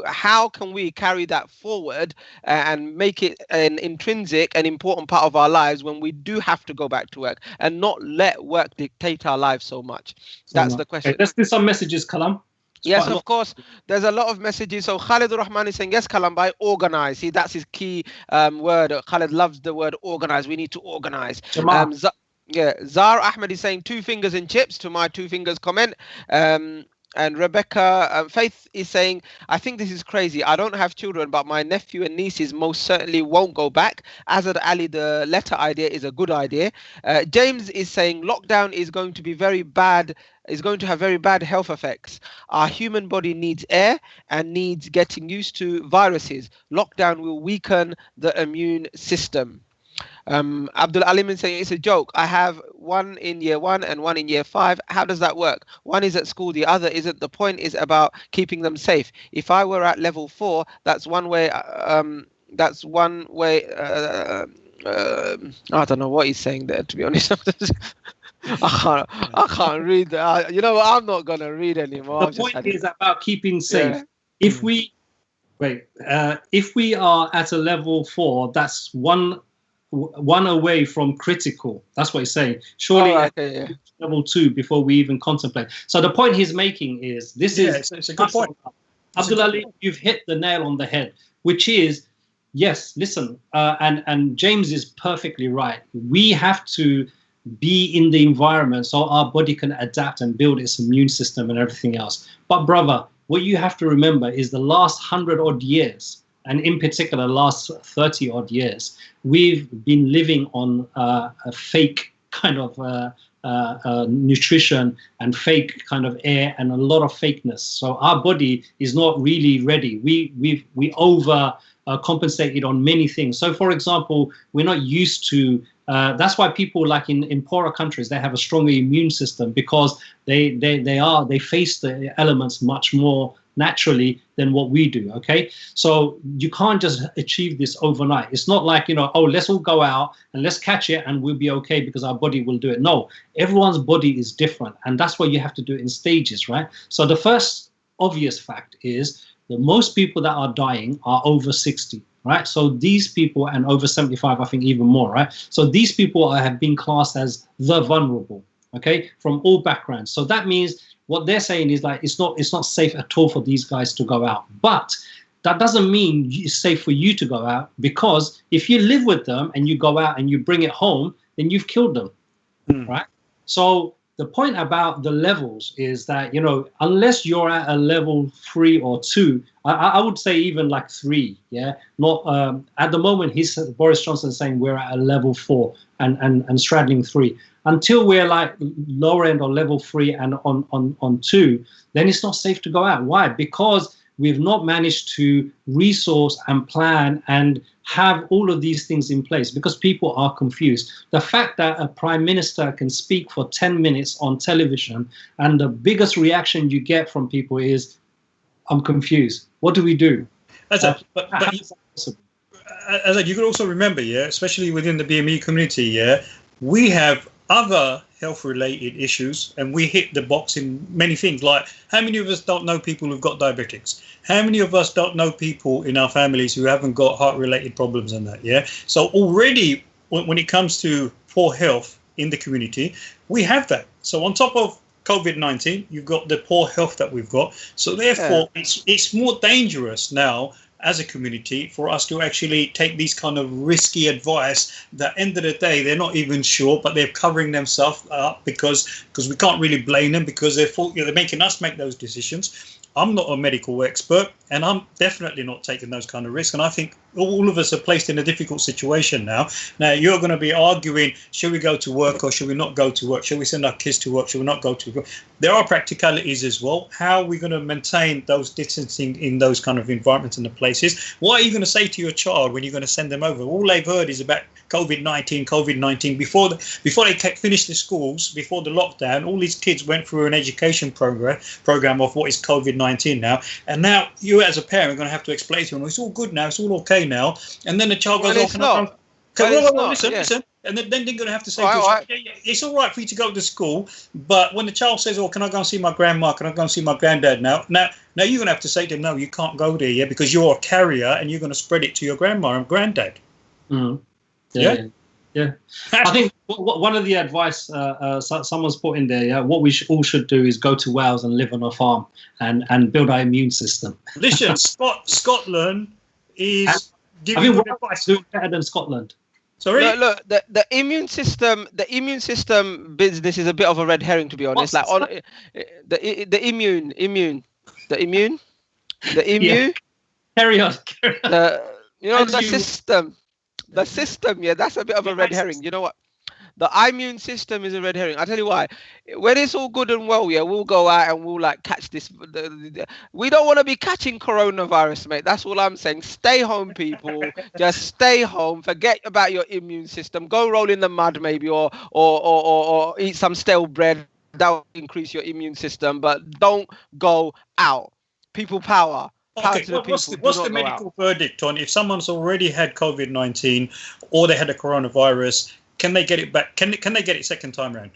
how can we carry that forward and make it an intrinsic and important part of our lives when we do have to go back to work, and not let work dictate our lives so much? That's the question. Okay, let's do some messages, Kalam. Yes, of course. There's a lot of messages. So Khalid Rahman is saying, yes, Kalambai, organize. See, that's his key word. Khalid loves the word organize. We need to organize. Zar Ahmed is saying 2 fingers in chips to my 2 fingers comment. And Rebecca Faith is saying, I think this is crazy. I don't have children, but my nephew and nieces most certainly won't go back. Azad Ali, the letter idea is a good idea. James is saying lockdown is going to be very bad, is going to have very bad health effects. Our human body needs air and needs getting used to viruses. Lockdown will weaken the immune system. Abdul Alim is saying it's a joke. I have one in year 1 and one in year 5. How does that work? One is at school, the other isn't. The point is about keeping them safe. If I were at level 4, that's one way. That's one way. I don't know what he's saying there, to be honest. I can't read that. You know what? I'm not gonna read anymore. The point is about keeping safe. Yeah. If we if we are at a level 4, that's one away from critical. That's what he's saying. Surely level 2 before we even contemplate. So the point he's making is this is it's a good point. Abdullah, you've hit the nail on the head, which is yes. Listen, and James is perfectly right. We have to be in the environment so our body can adapt and build its immune system and everything else. But brother, what you have to remember is the last 100 odd years, and in particular last 30 odd years, we've been living on a fake kind of nutrition and fake kind of air and a lot of fakeness. So our body is not really ready. We over compensated on many things. So for example, we're not used to that's why people like in poorer countries, they have a stronger immune system because they face the elements much more naturally than what we do. Okay, so you can't just achieve this overnight. It's not like, oh, let's all go out and let's catch it and we'll be okay because our body will do it. No, everyone's body is different, and that's why you have to do it in stages, right? So the first obvious fact is that most people that are dying are over 60. Right, so these people, and over 75, I think even more, right? So these people have been classed as the vulnerable, okay, from all backgrounds. So that means what they're saying is like it's not safe at all for these guys to go out. But that doesn't mean it's safe for you to go out, because if you live with them and you go out and you bring it home, then you've killed them, right? So the point about the levels is that, unless you're at a level 3 or 2, I would say even like 3, yeah. Not at the moment. Boris Johnson saying we're at a level 4 and straddling 3. Until we're like lower end or level 3 and on 2, then it's not safe to go out. Why? Because we've not managed to resource and plan and have all of these things in place, because people are confused. The fact that a prime minister can speak for 10 minutes on television and the biggest reaction you get from people is, I'm confused. What do we do? But you could also remember, especially within the BME community, we have other health-related issues, and we hit the box in many things. Like, how many of us don't know people who've got diabetics? How many of us don't know people in our families who haven't got heart-related problems and that, So already, when it comes to poor health in the community, we have that. So on top of COVID-19, you've got the poor health that we've got. So therefore, it's more dangerous now as a community for us to actually take these kind of risky advice that end of the day they're not even sure, but they're covering themselves up because we can't really blame them, because they're making us make those decisions. I'm not a medical expert, and I'm definitely not taking those kind of risks. And I think all of us are placed in a difficult situation now. Now, you're going to be arguing, should we go to work or should we not go to work? Should we send our kids to work? Should we not go to work? There are practicalities as well. How are we going to maintain those distancing in those kind of environments and the places? What are you going to say to your child when you're going to send them over? All they've heard is about COVID-19. Before they finished the schools, before the lockdown, all these kids went through an education program of what is COVID-19 now. And now you as a parent are going to have to explain to them, it's all good now, it's all okay now. And then the child goes, listen. And then they're going to have to say, it's all right for you to go to school. But when the child says, can I go and see my grandma? Can I go and see my granddad now? Now you're going to have to say to them, no, you can't go there, yeah, because you're a carrier and you're going to spread it to your grandma and granddad. Mm. Yeah. I think one of the advice someone's put in there, yeah, what we all should do is go to Wales and live on a farm and build our immune system. Listen, Scotland is giving good advice. Doing better than Scotland. Sorry. Look, the immune system business is a bit of a red herring, to be honest. The immune. Yeah. Carry on. The system, yeah, that's a bit of a red herring. You know what? The immune system is a red herring. I'll tell you why. When it's all good and well, yeah, we'll go out and we'll catch this. We don't want to be catching coronavirus, mate. That's all I'm saying. Stay home, people. Just stay home. Forget about your immune system. Go roll in the mud, maybe, or eat some stale bread. That will increase your immune system. But don't go out. People power. Okay, what's the medical verdict on if someone's already had COVID-19 or they had a coronavirus? Can they get it back? Can they get it second time round?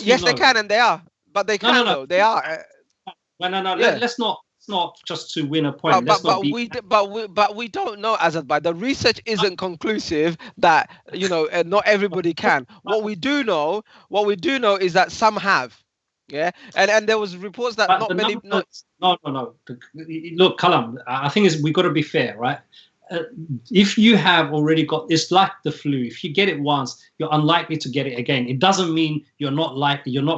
Yes, they can, and they are. But they can, no. They are. No. Yeah. Let's not just to win a point. But we don't know, Azadbai. The research isn't conclusive that not everybody can. What we do know is that some have. Yeah, and there was reports that not many. No. Look, Kalam, I think we got to be fair, right? If you have already got, it's like the flu. If you get it once, you're unlikely to get it again. It doesn't mean you're not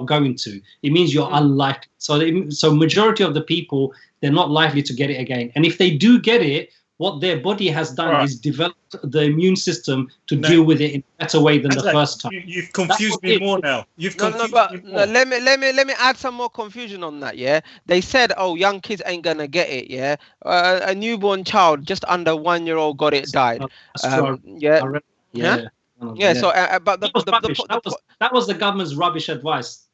going to. It means you're unlikely. So majority of the people, they're not likely to get it again. And if they do get it, what their body has done is developed the immune system to deal with it in a better way than the first time. You've confused me more now. Let me add some more confusion on that. Yeah, they said, young kids ain't gonna get it. Yeah, a newborn child just under 1 year old got it, died. So, that was the government's rubbish advice.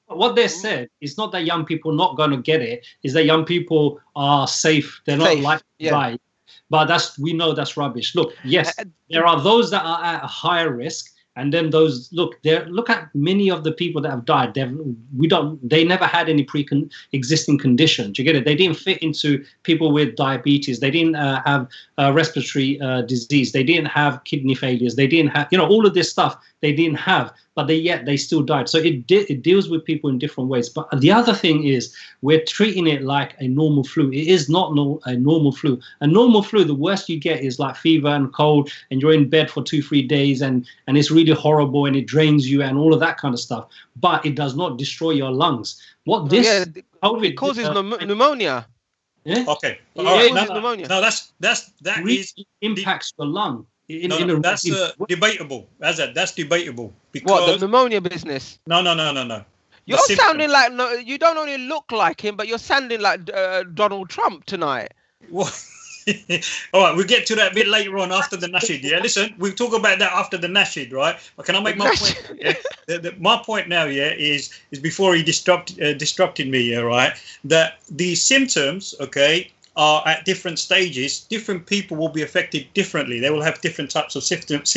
What they said is not that young people not going to get it, is that young people are safe. They're not likely to die. But we know that's rubbish. Look, yes, there are those that are at a higher risk. And then look at many of the people that have died. They never had any pre-existing condition. Do you get it? They didn't fit into people with diabetes. They didn't have respiratory disease. They didn't have kidney failures. They didn't have, all of this stuff they didn't have, but they still died. So it deals with people in different ways. But the other thing is we're treating it like a normal flu. It is not a normal flu. A normal flu, the worst you get is like fever and cold, and you're in bed for 2-3 days, and it's really horrible and it drains you and all of that kind of stuff. But it does not destroy your lungs. It causes pneumonia. Yeah. Okay. Pneumonia. No, that really impacts the lung. That's debatable. That's debatable. Because what, the pneumonia business? No. You're sounding like you don't only look like him, but you're sounding like Donald Trump tonight. What? All right, we'll get to that a bit later on after the Nasheed. Yeah, listen, we'll talk about that after the Nasheed, right? But can I make my point? Yeah? My point now, is before he disrupted me, yeah, right? That the symptoms, okay, are at different stages. Different people will be affected differently. They will have different types of symptoms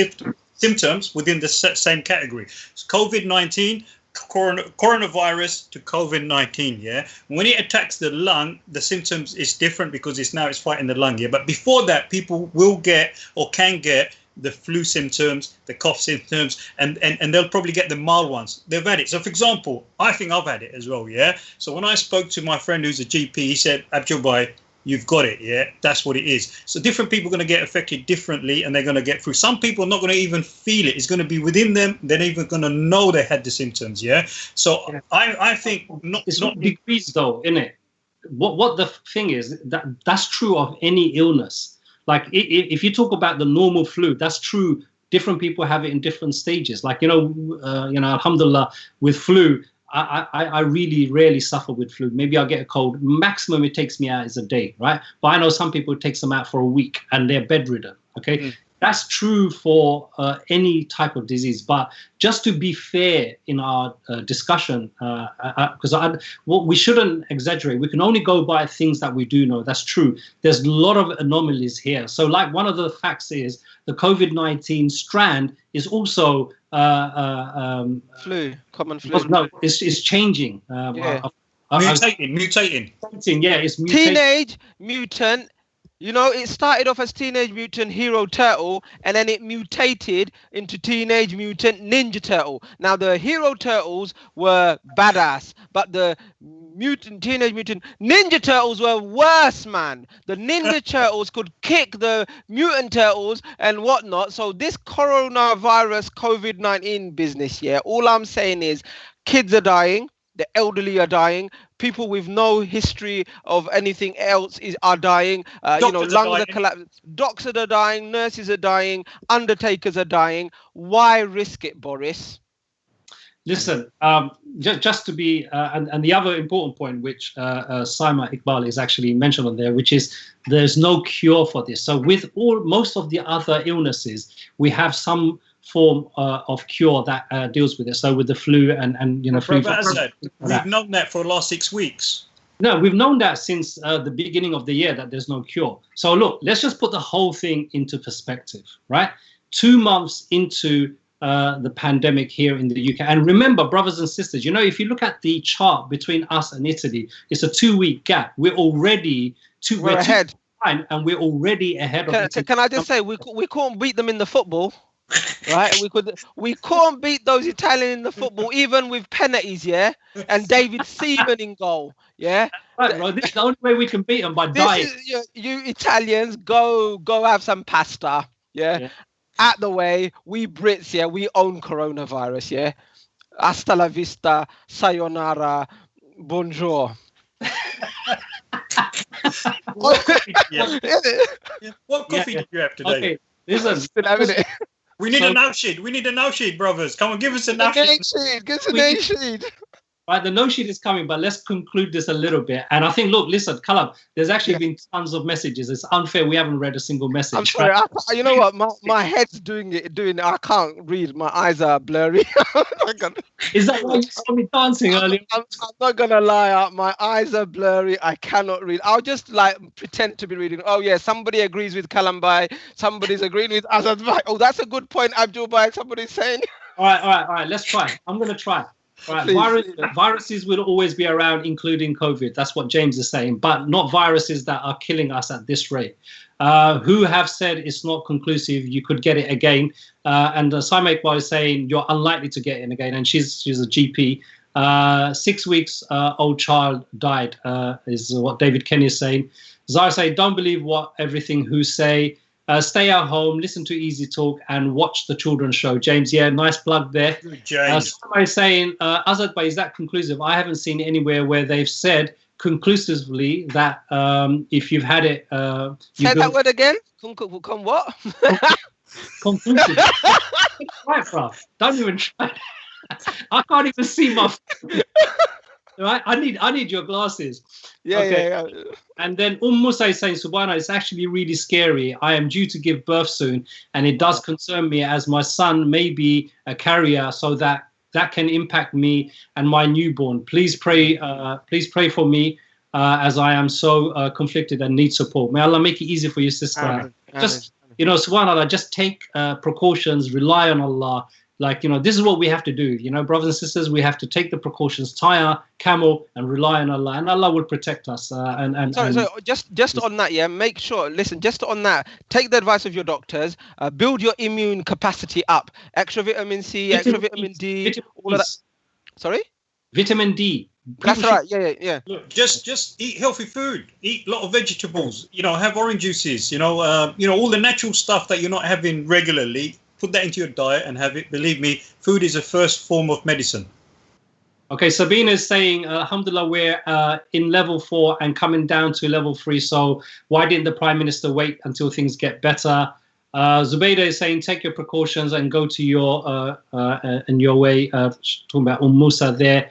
within the same category. So COVID-19. Coronavirus to COVID-19, yeah. When it attacks the lung, the symptoms is different because it's fighting the lung, yeah. But before that, people will get or can get the flu symptoms, the cough symptoms, and they'll probably get the mild ones. They've had it. So, for example, I think I've had it as well, yeah. So when I spoke to my friend who's a GP, he said, Abdul Bhai, you've got it. Yeah, that's what it is. So different people are going to get affected differently, and they're going to get through. Some people are not going to even feel it. It's going to be within them. They're not even going to know they had the symptoms. Yeah. So Yeah. I think it's not degrees though, isn't it? What the thing is, that's true of any illness. Like if you talk about the normal flu, that's true. Different people have it in different stages. Like alhamdulillah, with flu, I really rarely suffer with flu. Maybe I'll get a cold. Maximum it takes me out is a day, right? But I know some people it takes them out for a week and they're bedridden. Okay. That's true for any type of disease. But just to be fair in our discussion, because we shouldn't exaggerate. We can only go by things that we do know. That's true. There's a lot of anomalies here. So like one of the facts is the COVID-19 strand is also common flu. No, it's changing. Mutating. Yeah, it's mutating. Teenage mutant. You know, it started off as Teenage Mutant Hero Turtle, and then it mutated into Teenage Mutant Ninja Turtle. Now, the Hero Turtles were badass, but the Teenage Mutant Ninja Turtles were worse, man. The Ninja Turtles could kick the Mutant Turtles and whatnot. So this coronavirus COVID-19 business, yeah, all I'm saying is kids are dying. The elderly are dying. People with no history of anything else are dying. Lungs are collapsing. Doctors are dying. Nurses are dying. Undertakers are dying. Why risk it, Boris? Listen, just to be, and the other important point, which Saima Iqbal is actually mentioned on there, which is there's no cure for this. So with most of the other illnesses, we have some form of cure that deals with it. So with the flu and flu. We've known that for the last 6 weeks. No, we've known that since the beginning of the year that there's no cure. So look, let's just put the whole thing into perspective, right? 2 months into the pandemic here in the UK. And remember, brothers and sisters, if you look at the chart between us and Italy, it's a 2-week gap. We're already we're ahead. And we're already ahead of Italy. Can I just say, we couldn't beat them in the football. Right, we can't beat those Italians in the football, even with penalties, yeah, and David Seaman in goal, yeah. Right, bro. This is the only way we can beat them, by dying. You Italians, go have some pasta, yeah. At the way, we Brits, yeah, we own coronavirus, yeah. Hasta la vista, sayonara, bonjour. What coffee did you have today? Okay, listen. Still having it. We need a no-sheet. We need a no-sheet, brothers. Come on, give us a no-sheet. Give us a no-sheet. Right, the no-sheet is coming, but let's conclude this a little bit. And I think, look, listen, Kalam, there's actually been tons of messages. It's unfair we haven't read a single message. I'm sorry. Right? You know what? My head's doing it. I can't read. My eyes are blurry. Is that why you saw me dancing earlier? I'm not going to lie. My eyes are blurry. I cannot read. I'll just pretend to be reading. Oh, yeah, somebody agrees with Kalam Bhai. Somebody's agreeing with Azad Bhai. Oh, that's a good point, Abdul Bhai. Somebody's saying. All right. Let's try. I'm going to try. Right, viruses will always be around, including COVID. That's what James is saying, but not viruses that are killing us at this rate. Who have said it's not conclusive, you could get it again. And Saima Iqbal is saying you're unlikely to get it again, and she's a GP. 6 weeks old child died, is what David Kenny is saying. Zara say, don't believe everything who say. Stay at home, listen to EasyTalk, and watch the children's show. James, yeah, nice plug there. James. Somebody saying, Azad Bhai, is that conclusive? I haven't seen anywhere where they've said conclusively that if you've had it... Say that word again? What? Conclusive. Right, bro. Don't even try. I can't even see my... Right? I need your glasses. Yeah. And then Musa is saying, Subhana, it's actually really scary. I am due to give birth soon, and it does concern me as my son may be a carrier, so that can impact me and my newborn. Please pray for me as I am so conflicted and need support. May Allah make it easy for you, sister. Amen. Just, Subhanallah, just take precautions, rely on Allah. This is what we have to do. Brothers and sisters, we have to take the precautions, tie our camel and rely on Allah, and Allah will protect us. So just on that, yeah, make sure, listen, just on that, take the advice of your doctors, build your immune capacity up, extra vitamin C, extra vitamin D, all of that. Sorry? Vitamin D. That's should- right. Yeah. Look, just eat healthy food. Eat a lot of vegetables. Have orange juices. All the natural stuff that you're not having regularly. Put that into your diet and have it. Believe me, food is the first form of medicine. Okay, Sabina is saying, Alhamdulillah, we're in level 4 and coming down to level 3. So why didn't the Prime Minister wait until things get better? Zubaydah is saying, take your precautions and go to your in your way. Talking about Musa there.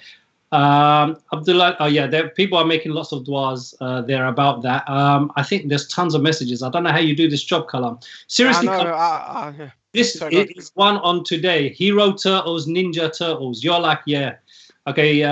Abdullah, people are making lots of du'as there about that. I think there's tons of messages. I don't know how you do this job, Kalam. Seriously, Kalam, this is one on today. Hero Turtles, Ninja Turtles. You're like, yeah. Okay,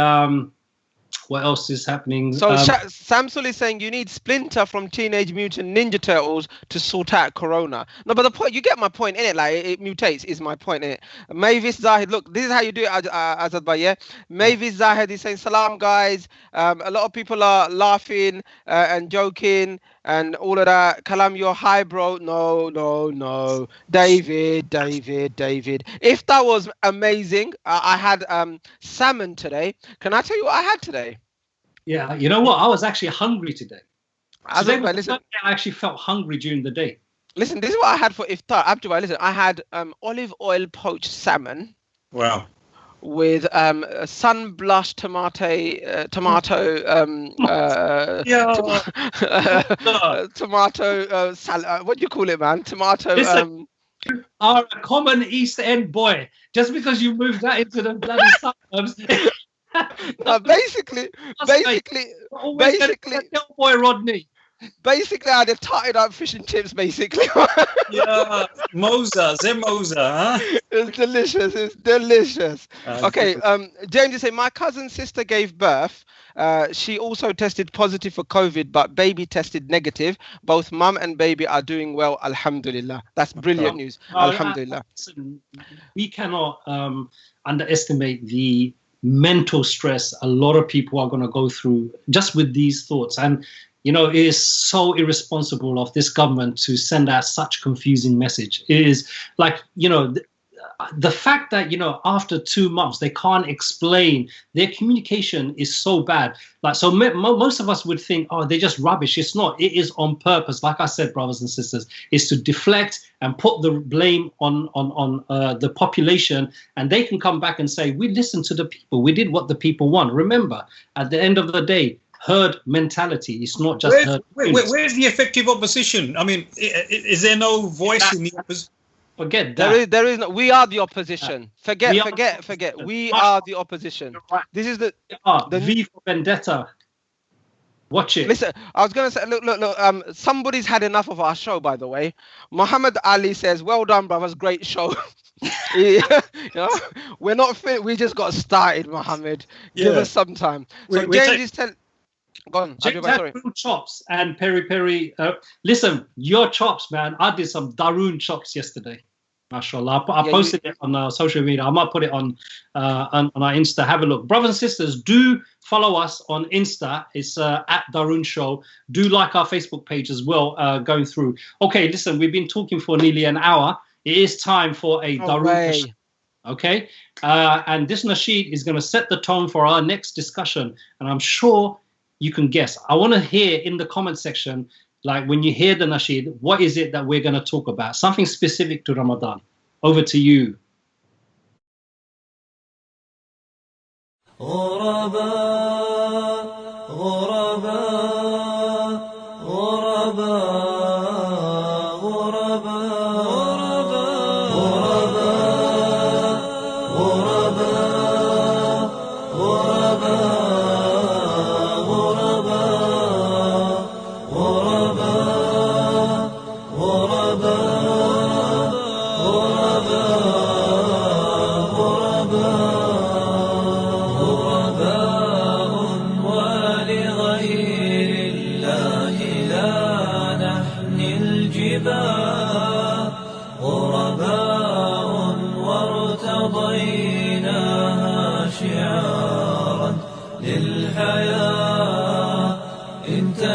what else is happening? So Samsul is saying you need Splinter from Teenage Mutant Ninja Turtles to sort out Corona. No, but the point, you get my point in it. Like it mutates is my point in it. Mavis Zahid, look, this is how you do it, Azad Bhai. Yeah, Mavis Zahid is saying salam, guys. A lot of people are laughing and joking and all of that. Kalam, you're high, bro. No. David. If that was amazing, I had salmon today. Can I tell you what I had today? Yeah, you know what? I was actually hungry today. Today was listen, I actually felt hungry during the day. Listen, this is what I had for iftar. Abdul, listen, I had olive oil poached salmon. Wow. With sun-blushed tomato salad. What do you call it, man? Tomato. Listen, you are a common East End boy. Just because you moved that into the bloody suburbs. Basically, boy Rodney. Basically, I had tutted up fish and chips. Basically, yeah, Mosa, huh? It's delicious. Okay, James is saying my cousin's sister gave birth. She also tested positive for COVID, but baby tested negative. Both mum and baby are doing well, alhamdulillah. That's brilliant news, alhamdulillah. Listen, we cannot underestimate the mental stress a lot of people are going to go through just with these thoughts. And it is so irresponsible of this government to send out such confusing message. It is like, the fact that, after 2 months, they can't explain, their communication is so bad. Like, so most of us would think, oh, they're just rubbish. It's not. It is on purpose. Like I said, brothers and sisters, is to deflect and put the blame on the population. And they can come back and say, we listened to the people. We did what the people want. Remember, at the end of the day, herd mentality. It's not just where's the effective opposition? I mean, is there no voice in the opposition? Forget that. There is no. We are the opposition. Forget. We are the opposition. Right. This is the V for Vendetta. Watch it. Listen, I was gonna say, look. Somebody's had enough of our show, by the way. Muhammad Ali says, "Well done, brothers. Great show." We're not fit. We just got started, Muhammad. Give us some time. So James is telling. Go on. Daroon chops and peri. Listen, your chops, man. I did some Daroon chops yesterday. MashaAllah. I posted it on social media. I might put it on our Insta. Have a look. Brothers and sisters, do follow us on Insta. It's at Daroon Show. Do like our Facebook page as well, going through. Okay, listen, we've been talking for nearly an hour. It is time for a Daroon show. Okay? And this nasheed is going to set the tone for our next discussion. And I'm sure you can guess. I want to hear in the comment section, like when you hear the nasheed, what is it that we're going to talk about? Something specific to Ramadan. Over to you.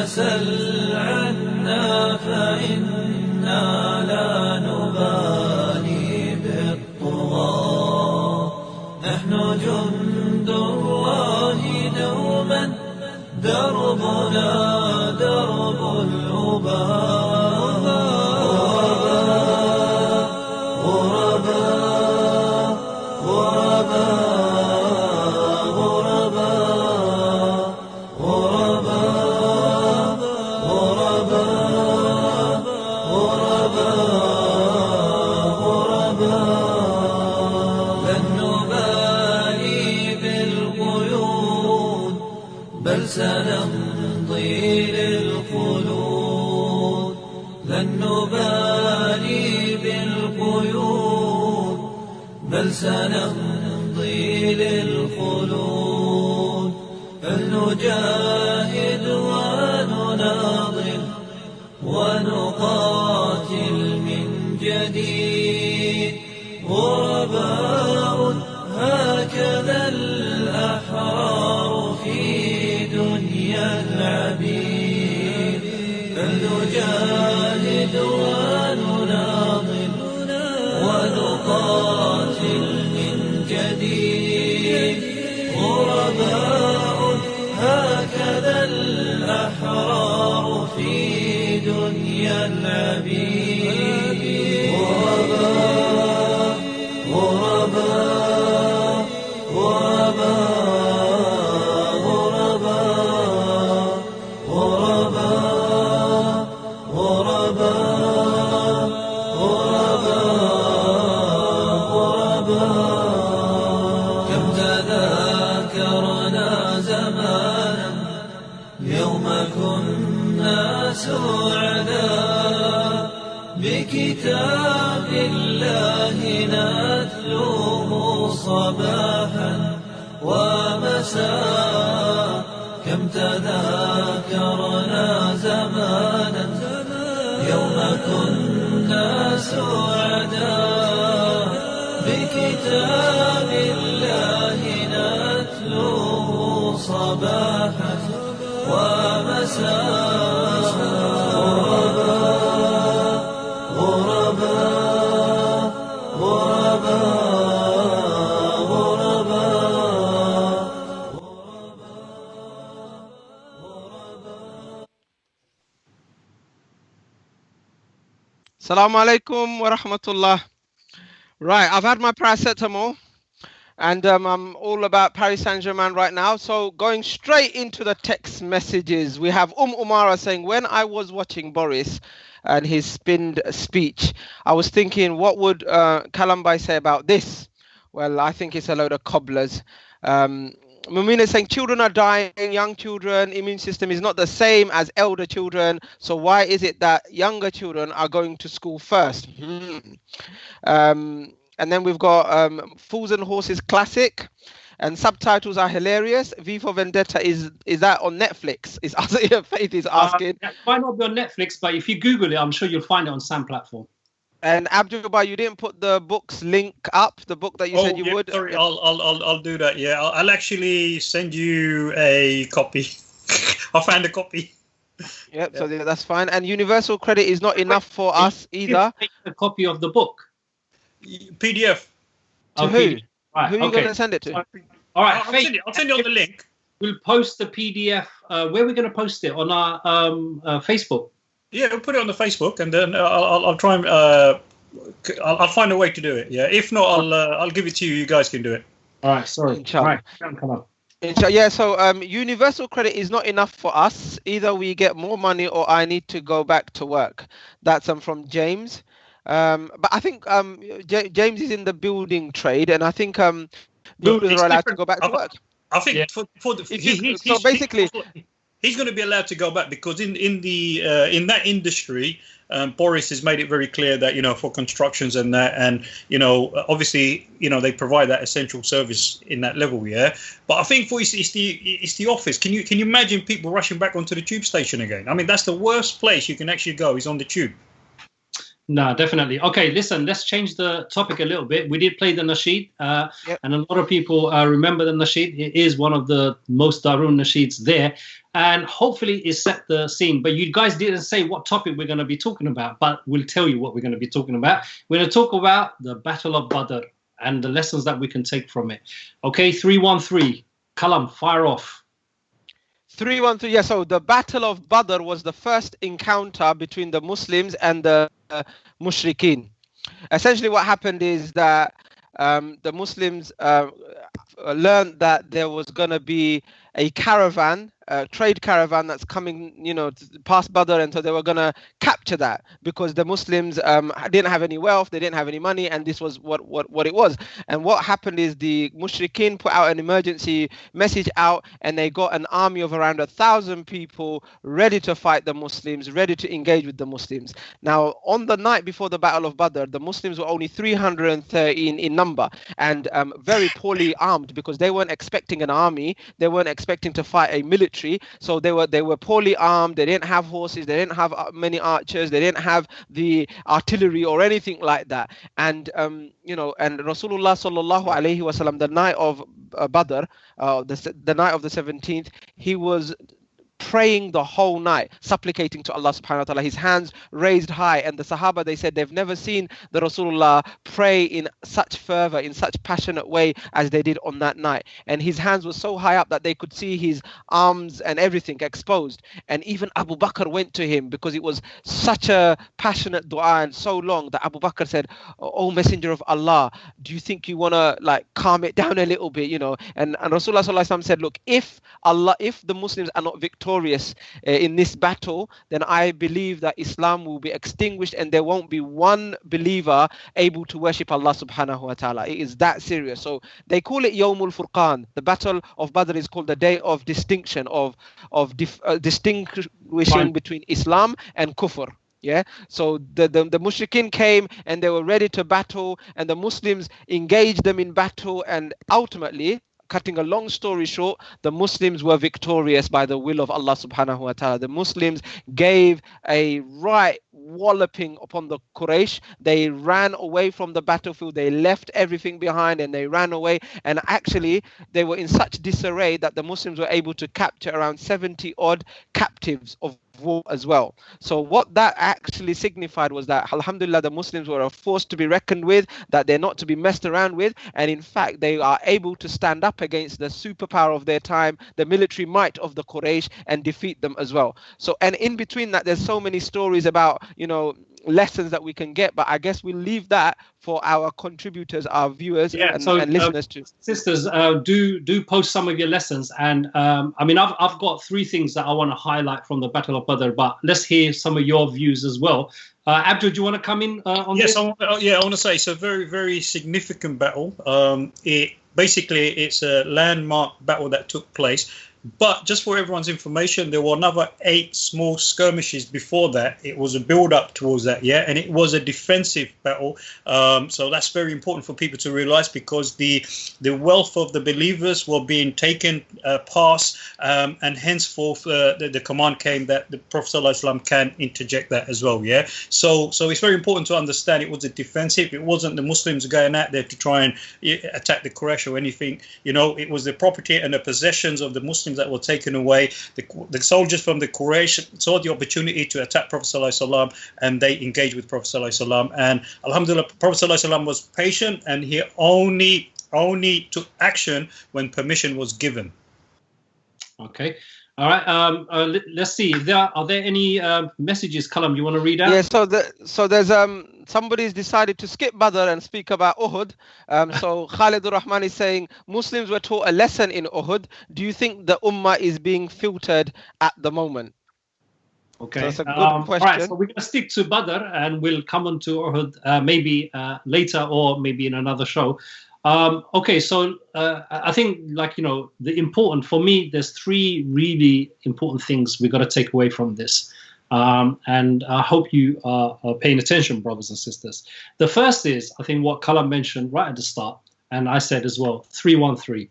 سل عنا فإنا لا نبالي بالطغى نحن جند الله درب الأباء غرباء غرباء غرباء غرباء غرباء غرباء لن نبالي بالقيود بل سنمضي للخلود لن نبالي بالقيود بل سنمضي للخلود فلنجاهد ونناضل ونقاتل من جديد غرباء هكذا الأحرار في دنيا العبيد فلنجاهد ونناضل ونقاتل من جديد غرباء هكذا الأحرار في دنيا العبيد غرباء غرباء غرباء غرباء غرباء غرباء كم تذاكرنا زمانا يوم كنا سعداء بكتاب الله نتلوه صباحا ومساء كم تذاكرنا زمانا يوم كنا سعداء بكتاب الله نتلوه صباحا ومساء غرباء غرباء غرباء Assalamu alaikum wa rahmatullah. Right, I've had my paracetamol and I'm all about Paris Saint-Germain right now. So going straight into the text messages, we have Umara saying, when I was watching Boris and his spinned speech, I was thinking, what would Kalambai say about this? Well, I think it's a load of cobblers. Mumina is saying children are dying, young children, immune system is not the same as elder children. So why is it that younger children are going to school first? And then we've got Fools and Horses Classic, and subtitles are hilarious. V for Vendetta is that on Netflix? Is Faith is asking. It might not be on Netflix, but if you Google it, I'm sure you'll find it on some platform. And Abdul, you didn't put the book's link up, the book that you said you would. Sorry, I'll do that. Yeah, I'll actually send you a copy. I found a copy. Yep, so that's fine. And universal credit is not enough for us either. Take a copy of the book. PDF. To who? Right, Who are you going to send it to? All right, I'll send you on the link. We'll post the PDF. Where are we going to post it? On our Facebook? Yeah, we'll put it on the Facebook, and then I'll try and I'll find a way to do it. Yeah, if not, I'll give it to you. You guys can do it. All right, sorry. All right, come on. Yeah, so universal credit is not enough for us. Either we get more money or I need to go back to work. That's from James. But I think James is in the building trade, and I think builders are allowed to go back to work. I think so basically, he's going to be allowed to go back because in that industry, Boris has made it very clear that for constructions and that, and obviously they provide that essential service in that level. Yeah, but I think for it's the office. Can you imagine people rushing back onto the tube station again? I mean, that's the worst place you can actually go is on the tube. No, definitely. Okay, listen, let's change the topic a little bit. We did play the nasheed, and a lot of people remember the nasheed. It is one of the most Daroon nasheeds there, and hopefully it set the scene. But you guys didn't say what topic we're going to be talking about, but we'll tell you what we're going to be talking about. We're going to talk about the Battle of Badr and the lessons that we can take from it. Okay, 313. Kalam, fire off. 313. Yeah, so the Battle of Badr was the first encounter between the Muslims and the Mushrikeen. Essentially, what happened is that the Muslims learned that there was going to be a caravan, a trade caravan that's coming, past Badr, and so they were going to capture that because the Muslims didn't have any wealth, they didn't have any money, and this was what it was. And what happened is the Mushrikeen put out an emergency message out, and they got an army of around 1,000 people ready to fight the Muslims, ready to engage with the Muslims. Now, on the night before the Battle of Badr, the Muslims were only 313 in number and very poorly armed because they weren't expecting an army, they weren't expecting to fight a military, so they were poorly armed. They didn't have horses, they didn't have many archers, they didn't have the artillery or anything like that. And and Rasulullah sallallahu alaihi wasallam, the night of Badr, the night of the 17th, he was praying the whole night, supplicating to Allah subhanahu wa ta'ala, his hands raised high. And the Sahaba, they said they've never seen the Rasulullah pray in such fervor, in such passionate way as they did on that night. And his hands were so high up that they could see his arms and everything exposed. And even Abu Bakr went to him because it was such a passionate dua and so long that Abu Bakr said, "Oh Messenger of Allah, do you think you want to calm it down a little bit, And Rasulullah sallallahu alaihi wasallam said, look, if the Muslims are not victorious in this battle, then I believe that Islam will be extinguished and there won't be one believer able to worship Allah subhanahu wa ta'ala. It is that serious. So they call it Yawmul Furqan. The Battle of Badr is called the day of distinction, of distinguishing between Islam and Kufr. Yeah, so the Mushrikeen came and they were ready to battle, and the Muslims engaged them in battle, and ultimately, cutting a long story short, the Muslims were victorious by the will of Allah subhanahu wa ta'ala. The Muslims gave a right walloping upon the Quraysh. They ran away from the battlefield. They left everything behind and they ran away. And actually, they were in such disarray that the Muslims were able to capture around 70 odd captives of war as well. So what that actually signified was that, alhamdulillah, the Muslims were a force to be reckoned with, that they're not to be messed around with, and in fact they are able to stand up against the superpower of their time, the military might of the Quraysh, and defeat them as well. So, and in between that, there's so many stories about lessons that we can get, but I guess we'll leave that for our contributors, our viewers, and listeners too. Sisters, do post some of your lessons, and I've got 3 things that I want to highlight from the Battle of Badr, but let's hear some of your views as well. Abdul, do you want to come in on this? Yes, I want to say it's a very, very significant battle. It's a landmark battle that took place. But just for everyone's information, there were another 8 small skirmishes before that. It was a build-up towards that, and it was a defensive battle. So that's very important for people to realize, because the wealth of the believers were being taken past, and henceforth the command came that the Prophet ﷺ can interject that as well. So it's very important to understand it was a defensive. It wasn't the Muslims going out there to try and attack the Quraysh or anything. It was the property and the possessions of the Muslims that were taken away. The soldiers from the Quraysh saw the opportunity to attack Prophet ﷺ, and they engaged with Prophet ﷺ. And alhamdulillah, Prophet ﷺ was patient, and he only took action when permission was given. Okay. All right. Let's see. Are there any messages, Kalam, you want to read out? Yeah. So there's somebody's decided to skip Badr and speak about Uhud. So Khalid Rahman is saying Muslims were taught a lesson in Uhud. Do you think the Ummah is being filtered at the moment? Okay. So that's a good question. All right. So we're going to stick to Badr, and we'll come on to Uhud maybe later, or maybe in another show. Okay, so I think, the important, for me, there's 3 really important things we've got to take away from this. And I hope you are paying attention, brothers and sisters. The first is, I think, what Kalam mentioned right at the start, and I said as well, 313,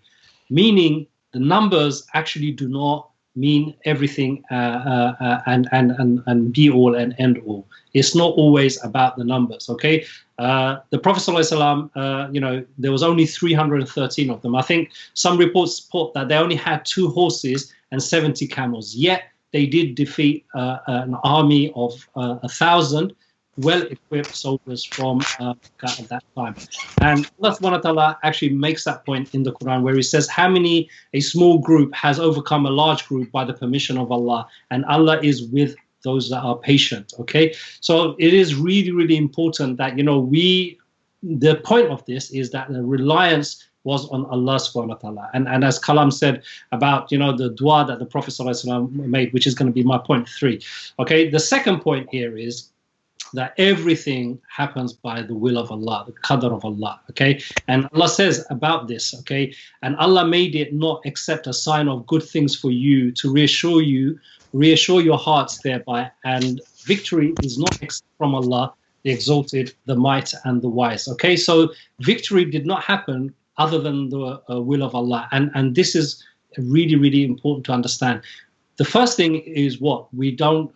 meaning the numbers actually do not mean everything and be all and end all. It's not always about the numbers, okay? The Prophet ﷺ, there was only 313 of them. I think some reports report that they only had 2 horses and 70 camels, yet they did defeat an army of 1,000 well-equipped soldiers from Makkah at that time. And Allah subhanahu wa ta'ala actually makes that point in the Quran where he says how many a small group has overcome a large group by the permission of Allah, and Allah is with those that are patient. Okay, so it is really, really important that, you know, the point of this is that the reliance was on Allah subhanahu wa ta'ala. And as Kalam said about, you know, the dua that the Prophet ﷺ made, which is going to be my point 3. Okay, the second point here is that everything happens by the will of Allah, the qadr of Allah. Okay, and Allah says about this, okay, and Allah made it not except a sign of good things for you to reassure your hearts thereby, and victory is not except from Allah, the exalted, the might, and the wise. Okay, so victory did not happen other than the will of Allah, and this is really, really important to understand. The first thing is what? We don't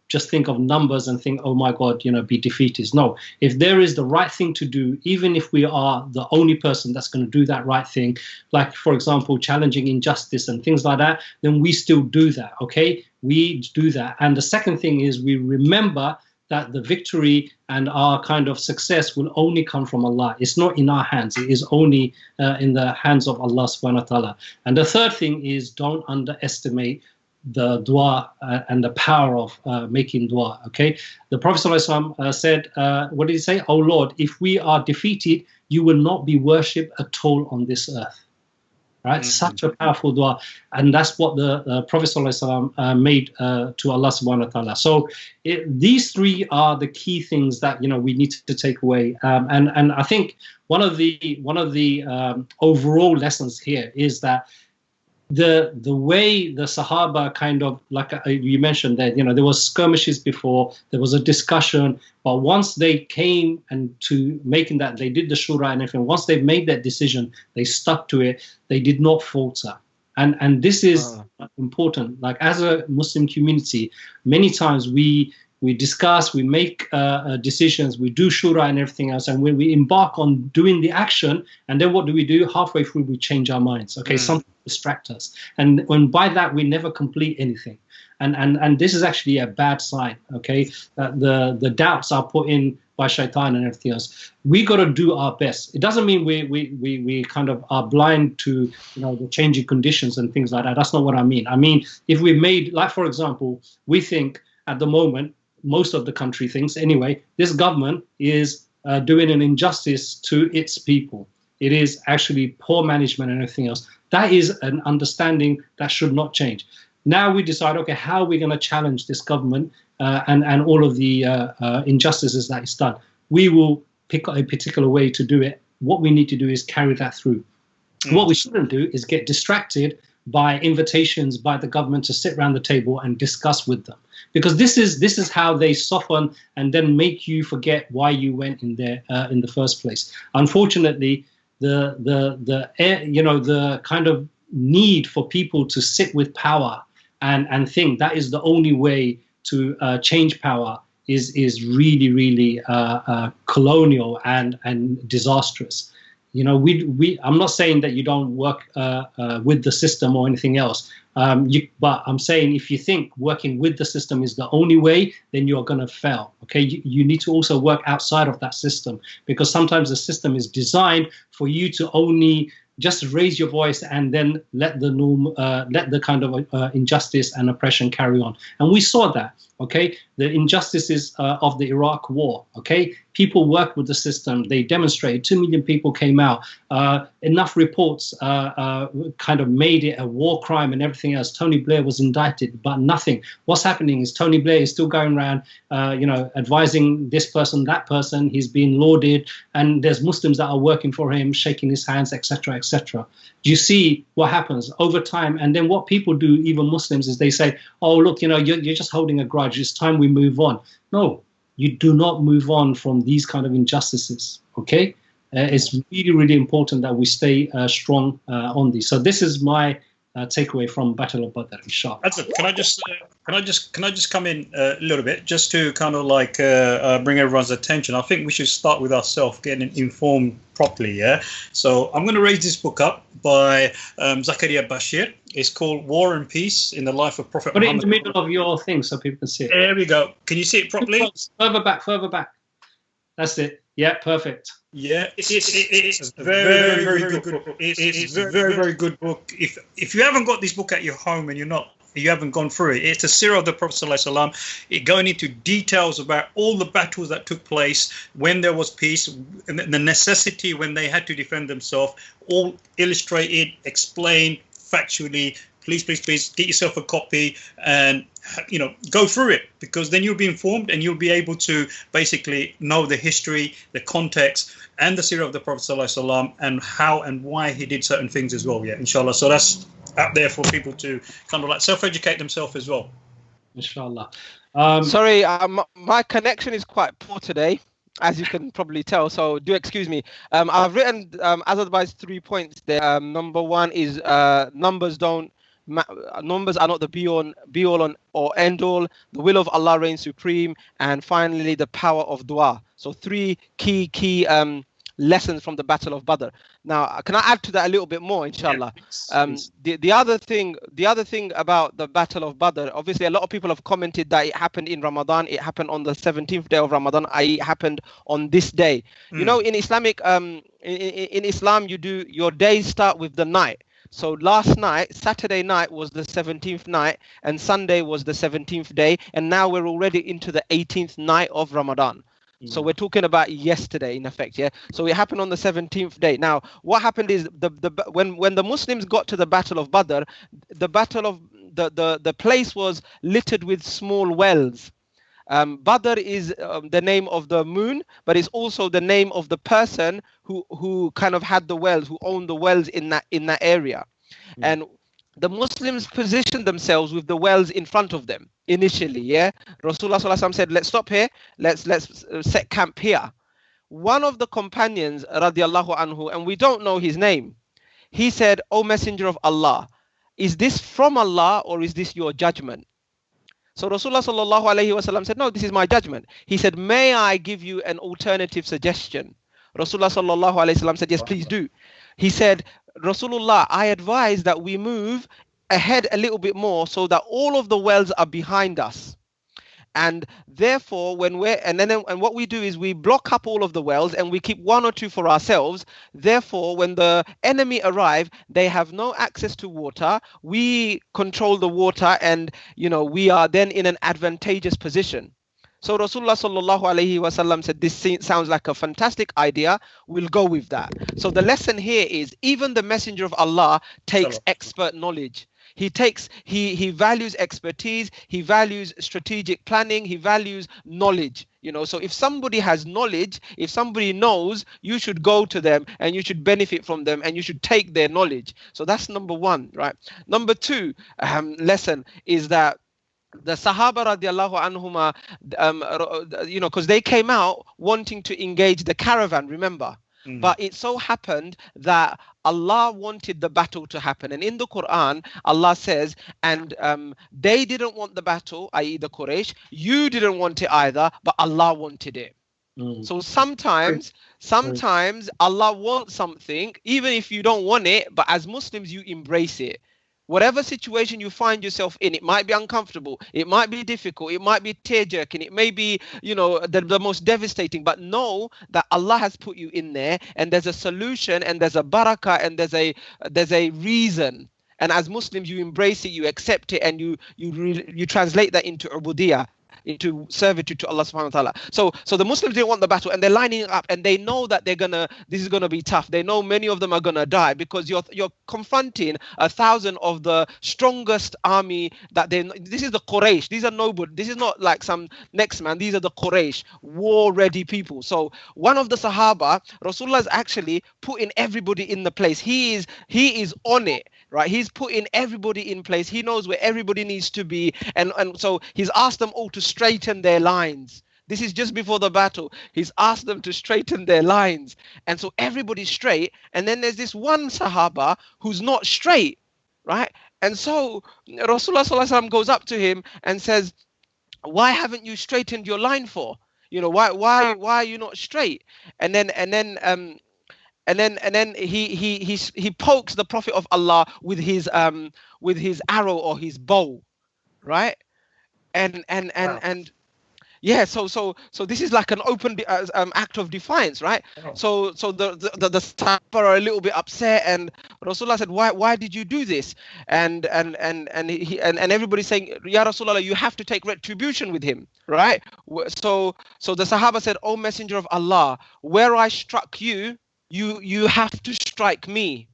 just think of numbers and think, oh my God, you know, be defeatist. No, if there is the right thing to do, even if we are the only person that's going to do that right thing, like, for example, challenging injustice and things like that, then we still do that, okay? We do that. And the second thing is we remember that the victory and our kind of success will only come from Allah. It's not in our hands. It is only in the hands of Allah subhanahu wa ta'ala. And the third thing is don't underestimate the dua and the power of making dua. Okay, the Prophet ﷺ said, what did he say? Oh Lord, if we are defeated, you will not be worshipped at all on this earth. Right, such a powerful dua, and that's what the Prophet ﷺ made to Allah subhanahu wa ta'ala. So these three are the key things that, you know, we need to take away. And I think one of the overall lessons here is that the way the Sahaba kind of, like you mentioned that, you know, there was skirmishes before, there was a discussion, but once they came and to making that, they did the shura and everything, once they made that decision, they stuck to it, they did not falter. And this is important. Like, as a Muslim community, many times we discuss, we make decisions, we do shura and everything else, and when we embark on doing the action, and then what do? Halfway through, we change our minds. Okay, something distract us, and when by that we never complete anything, and this is actually a bad sign. Okay, that the doubts are put in by shaitan and everything else. We got to do our best. It doesn't mean we kind of are blind to, you know, the changing conditions and things like that. That's not what I mean. I mean, if we made, like, for example, we think at the moment, most of the country thinks anyway, this government is doing an injustice to its people. It is actually poor management and everything else. That is an understanding that should not change. Now we decide, okay, how are we going to challenge this government and all of the injustices that it's done? We will pick a particular way to do it. What we need to do is carry that through. What we shouldn't do is get distracted by invitations by the government to sit around the table and discuss with them, because this is how they soften and then make you forget why you went in there in the first place. Unfortunately, the kind of need for people to sit with power and think that is the only way to change power is really, really colonial and disastrous. You know, I'm not saying that you don't work with the system or anything else, but I'm saying if you think working with the system is the only way, then you're going to fail. Okay, you need to also work outside of that system, because sometimes the system is designed for you to only just raise your voice and then let the kind of injustice and oppression carry on. And we saw that. Okay, the injustices of the Iraq war. Okay, people worked with the system. They demonstrated. 2 million people came out. Enough reports kind of made it a war crime and everything else. Tony Blair was indicted, but nothing. What's happening is Tony Blair is still going around, advising this person, that person. He's being lauded, and there's Muslims that are working for him, shaking his hands, etc., etc. Do you see what happens over time? And then what people do, even Muslims, is they say, "Oh, look, you're just holding a grudge. It's time we move on." No, you do not move on from these kind of injustices. Okay, it's really, really important that we stay strong on these. So this is my takeaway from Battle of Badr, inshallah. Can I just come in a little bit just to kind of like bring everyone's attention? I think we should start with ourselves getting informed properly. Yeah. So I'm going to raise this book up by Zakaria Bashir. It's called War and Peace in the Life of Prophet Put it Muhammad. in the middle of your thing so people can see it. There we go. Can you see it properly? Further back. That's it. Yeah, perfect. Yeah, it's a very, very good book. It's a very, very good book. If you haven't got this book at your home and you haven't gone through it, it's a seerah of the Prophet ﷺ. It going into details about all the battles that took place when there was peace, and the necessity when they had to defend themselves, all illustrated, explained factually. Please get yourself a copy and go through it, because then you'll be informed and you'll be able to basically know the history, the context, and the seerah of the Prophet ﷺ, and how and why he did certain things as well. Yeah, inshallah. So that's out there for people to kind of like self-educate themselves as well. Inshallah. Sorry, my connection is quite poor today, as you can probably tell. So do excuse me. I've written as advised 3 points there. Number one is numbers are not the be all or end all. The will of Allah reigns supreme, and finally the power of dua. So 3 key lessons from the Battle of Badr. Now, can I add to that a little bit more, inshallah? Yeah, the other thing about the Battle of Badr, obviously a lot of people have commented that it happened in Ramadan. It happened on the 17th day of Ramadan, i.e. it happened on this day. You know, in Islamic in Islam, your days start with the night. So last night, Saturday night, was the 17th night, and Sunday was the 17th day, and now we're already into the 18th night of Ramadan. So we're talking about yesterday, in effect, yeah. So it happened on the 17th day. Now, what happened is when the Muslims got to the Battle of Badr, the place was littered with small wells. Badr is the name of the moon, but it's also the name of the person who kind of had the wells, who owned the wells in that area. And the Muslims positioned themselves with the wells in front of them initially. Yeah, Rasulullah Sallallahu Alaihi Wasallam said, "Let's stop here. Let's set camp here." One of the companions, radiallahu anhu, and we don't know his name, he said, "O Messenger of Allah, is this from Allah or is this your judgment?" So Rasulullah Sallallahu Alaihi Wasallam said, "No, this is my judgment." He said, "May I give you an alternative suggestion?" Rasulullah Sallallahu Alaihi Wasallam said, "Yes, please do." He said, "Rasulullah, I advise that we move ahead a little bit more so that all of the wells are behind us. And therefore, what we do is we block up all of the wells and we keep 1 or 2 for ourselves. Therefore, when the enemy arrive, they have no access to water. We control the water, and we are then in an advantageous position." So Rasulullah Sallallahu Alaihi Wasallam said, "This sounds like a fantastic idea. We'll go with that." So the lesson here is, even the Messenger of Allah takes expert knowledge. He values expertise, he values strategic planning, he values knowledge. So if somebody has knowledge, if somebody knows, you should go to them and you should benefit from them and you should take their knowledge. So that's number 1, right? Number 2 lesson is that the Sahaba radiallahu anhuma, because they came out wanting to engage the caravan, remember? But it so happened that Allah wanted the battle to happen. And in the Quran, Allah says, and they didn't want the battle, i.e. the Quraysh. You didn't want it either, but Allah wanted it. So sometimes Allah wants something, even if you don't want it, but as Muslims, you embrace it. Whatever situation you find yourself in, it might be uncomfortable, it might be difficult, it might be tear-jerking, it may be, the most devastating, but know that Allah has put you in there, and there's a solution, and there's a barakah, and there's a reason. And as Muslims, you embrace it, you accept it, and you translate that into ubudiyah, into servitude to Allah subhanahu wa ta'ala. So the Muslims didn't want the battle, and they're lining up, and they know that this is gonna be tough. They know many of them are gonna die, because you're confronting 1,000 of the strongest army that this is the Quraysh. These are noble. This is not like some next man. These are the Quraysh, war ready people. So one of the Sahaba, Rasulullah is actually putting everybody in the place. He is on it. Right, he's putting everybody in place. He knows where everybody needs to be, and so he's asked them all to straighten their lines. This is just before the battle. He's asked them to straighten their lines, and so everybody's straight. And then there's this one Sahaba who's not straight. right? And so Rasulullah sallallahu alaihi wasallam goes up to him and says, why haven't you straightened your line for? You know, why are you not straight? And then he pokes the Prophet of Allah with his arrow or his bow, right? And yeah, so this is like an open act of defiance, right? Wow. So the Sahaba are a little bit upset, and Rasulullah said, why did you do this? And everybody's saying, Ya Rasulullah, you have to take retribution with him, right? So the Sahaba said, oh Messenger of Allah, where I struck you, you have to strike me.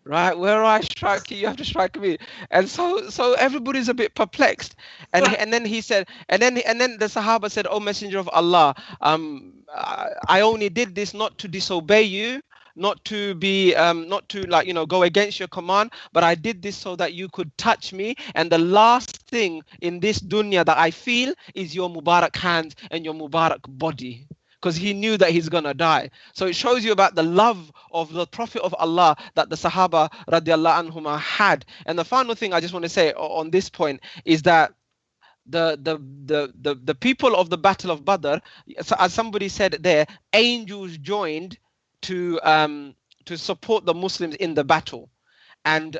Right, where I strike you, you have to strike me. And so everybody's a bit perplexed. And then he said, and then the Sahaba said, oh Messenger of Allah, I only did this not to disobey you, not to be not to, like, you know, go against your command, but I did this so that you could touch me, and the last thing in this dunya that I feel is your Mubarak hands and your Mubarak body, because he knew that he's gonna die. So it shows you about the love of the Prophet of Allah that the Sahaba radiallahu anhuma had. And the final thing I just want to say on this point is that the people of the Battle of Badr, as somebody said there, angels joined to support the Muslims in the battle. And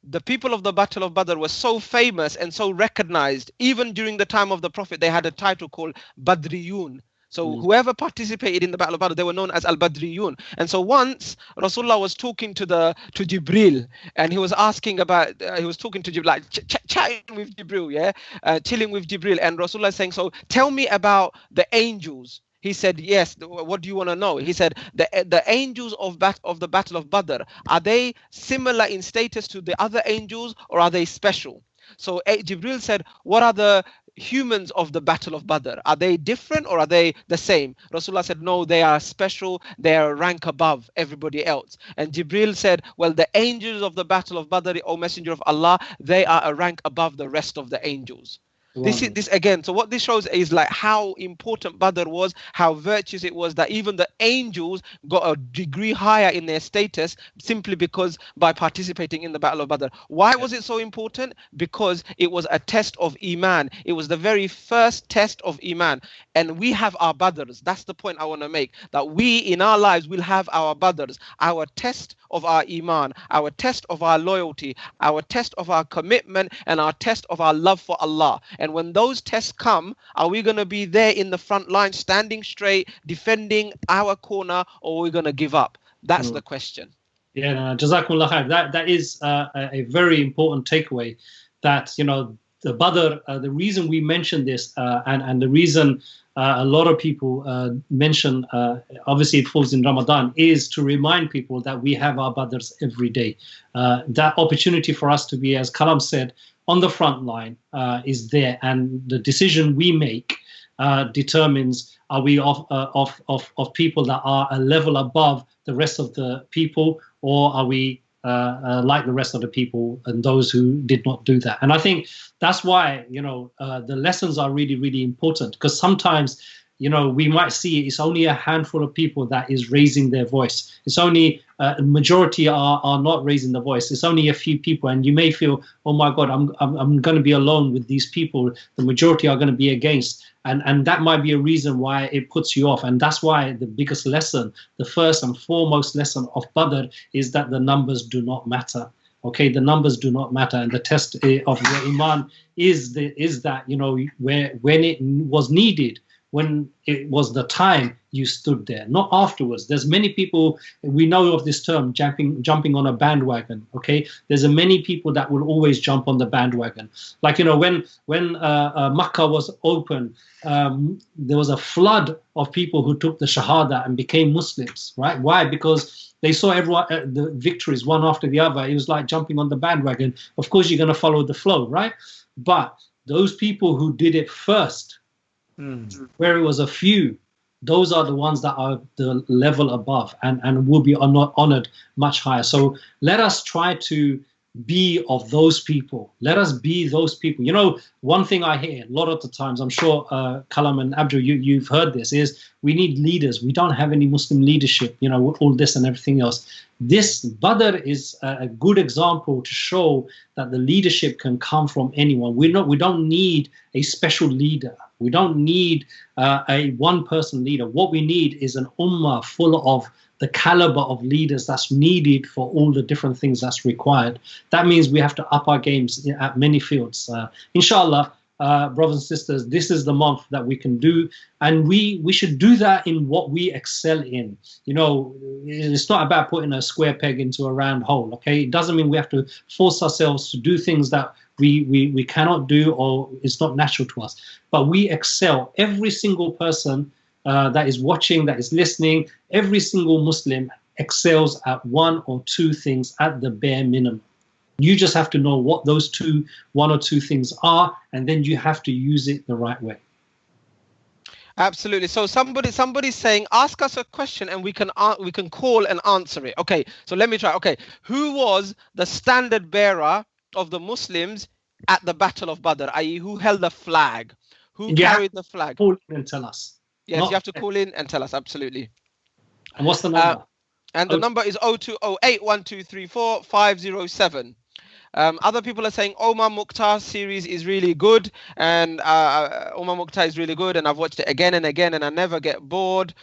the people of the Battle of Badr were so famous and so recognized. Even during the time of the Prophet, they had a title called Badriyun. So whoever participated in the Battle of Badr, they were known as Al-Badriyun. And so once Rasulullah was talking to Jibril, and he was asking about, he was talking to Jibril, like chatting with Jibril, yeah, chilling with Jibril. And Rasulullah is saying, so tell me about the angels. He said, yes, what do you want to know? He said, the angels of the Battle of Badr, are they similar in status to the other angels, or are they special? So Jibril said, what are the humans of the Battle of Badr? Are they different or are they the same? Rasulullah said, no, they are special. They are a rank above everybody else. And Jibril said, well, the angels of the Battle of Badr, O Messenger of Allah, they are a rank above the rest of the angels. This again, so what this shows is like how important Badr was, how virtuous it was, that even the angels got a degree higher in their status simply because by participating in the Battle of Badr. Why was it so important? Because it was a test of Iman. It was the very first test of Iman. And we have our Badrs. That's the point I want to make, that we in our lives will have our Badrs, our test of our Iman, our test of our loyalty, our test of our commitment, and our test of our love for Allah. And when those tests come, are we going to be there in the front line, standing straight, defending our corner, or are we going to give up? That's the question. Yeah, no, Jazakumullah khair. That is a very important takeaway. That, you know, the Badr, the reason we mention this, and the reason a lot of people mention, obviously it falls in Ramadan, is to remind people that we have our Badrs every day. That opportunity for us to be, as Kalam said, on the front line is there, and the decision we make determines, are we of people that are a level above the rest of the people, or are we like the rest of the people and those who did not do that? And I think that's why, you know, the lessons are really, really important, because sometimes, you know, we might see it's only a handful of people that is raising their voice. It's only a majority are not raising the voice. It's only a few people, and you may feel, oh my God, I'm going to be alone with these people. The majority are going to be against, and that might be a reason why it puts you off. And that's why the biggest lesson, the first and foremost lesson of Badr, is that the numbers do not matter. Okay, the numbers do not matter, and the test of your iman is that, you know, when it was needed, when it was the time, you stood there, not afterwards. There's many people, we know of this term, jumping on a bandwagon. Okay, there's many people that will always jump on the bandwagon. Like, you know, when Makkah was open, there was a flood of people who took the Shahada and became Muslims. Right? Why? Because they saw everyone, the victories one after the other. It was like jumping on the bandwagon. Of course, you're going to follow the flow, right? But those people who did it first, where it was a few, those are the ones that are the level above and will be honored much higher. So let us try to be of those people. Let us be those people. You know, one thing I hear a lot of the times, I'm sure Kalam and Abdul, you've heard this, is we need leaders. We don't have any Muslim leadership, you know, with all this and everything else. This Badr is a good example to show that the leadership can come from anyone. We don't need a special leader. We don't need a one-person leader. What we need is an ummah full of the caliber of leaders that's needed for all the different things that's required. That means we have to up our games at many fields. Inshallah, brothers and sisters, this is the month that we can do, and we should do that in what we excel in. You know, it's not about putting a square peg into a round hole, okay? It doesn't mean we have to force ourselves to do things that we cannot do or it's not natural to us. But we excel. Every single person that is watching, that is listening, every single Muslim excels at one or two things at the bare minimum. You just have to know what those one or two things are, and then you have to use it the right way. Absolutely. So somebody's saying, ask us a question and we can call and answer it. Okay, so let me try. Okay, who was the standard bearer of the Muslims at the Battle of Badr, i.e. who held the flag? Who carried the flag? Call in and tell us. Yes, you have to call in and tell us, absolutely. And what's the number? And the number is 02081234 Other people are saying Omar Mukhtar series is really good, and Omar Mukhtar is really good, and I've watched it again and again, and I never get bored.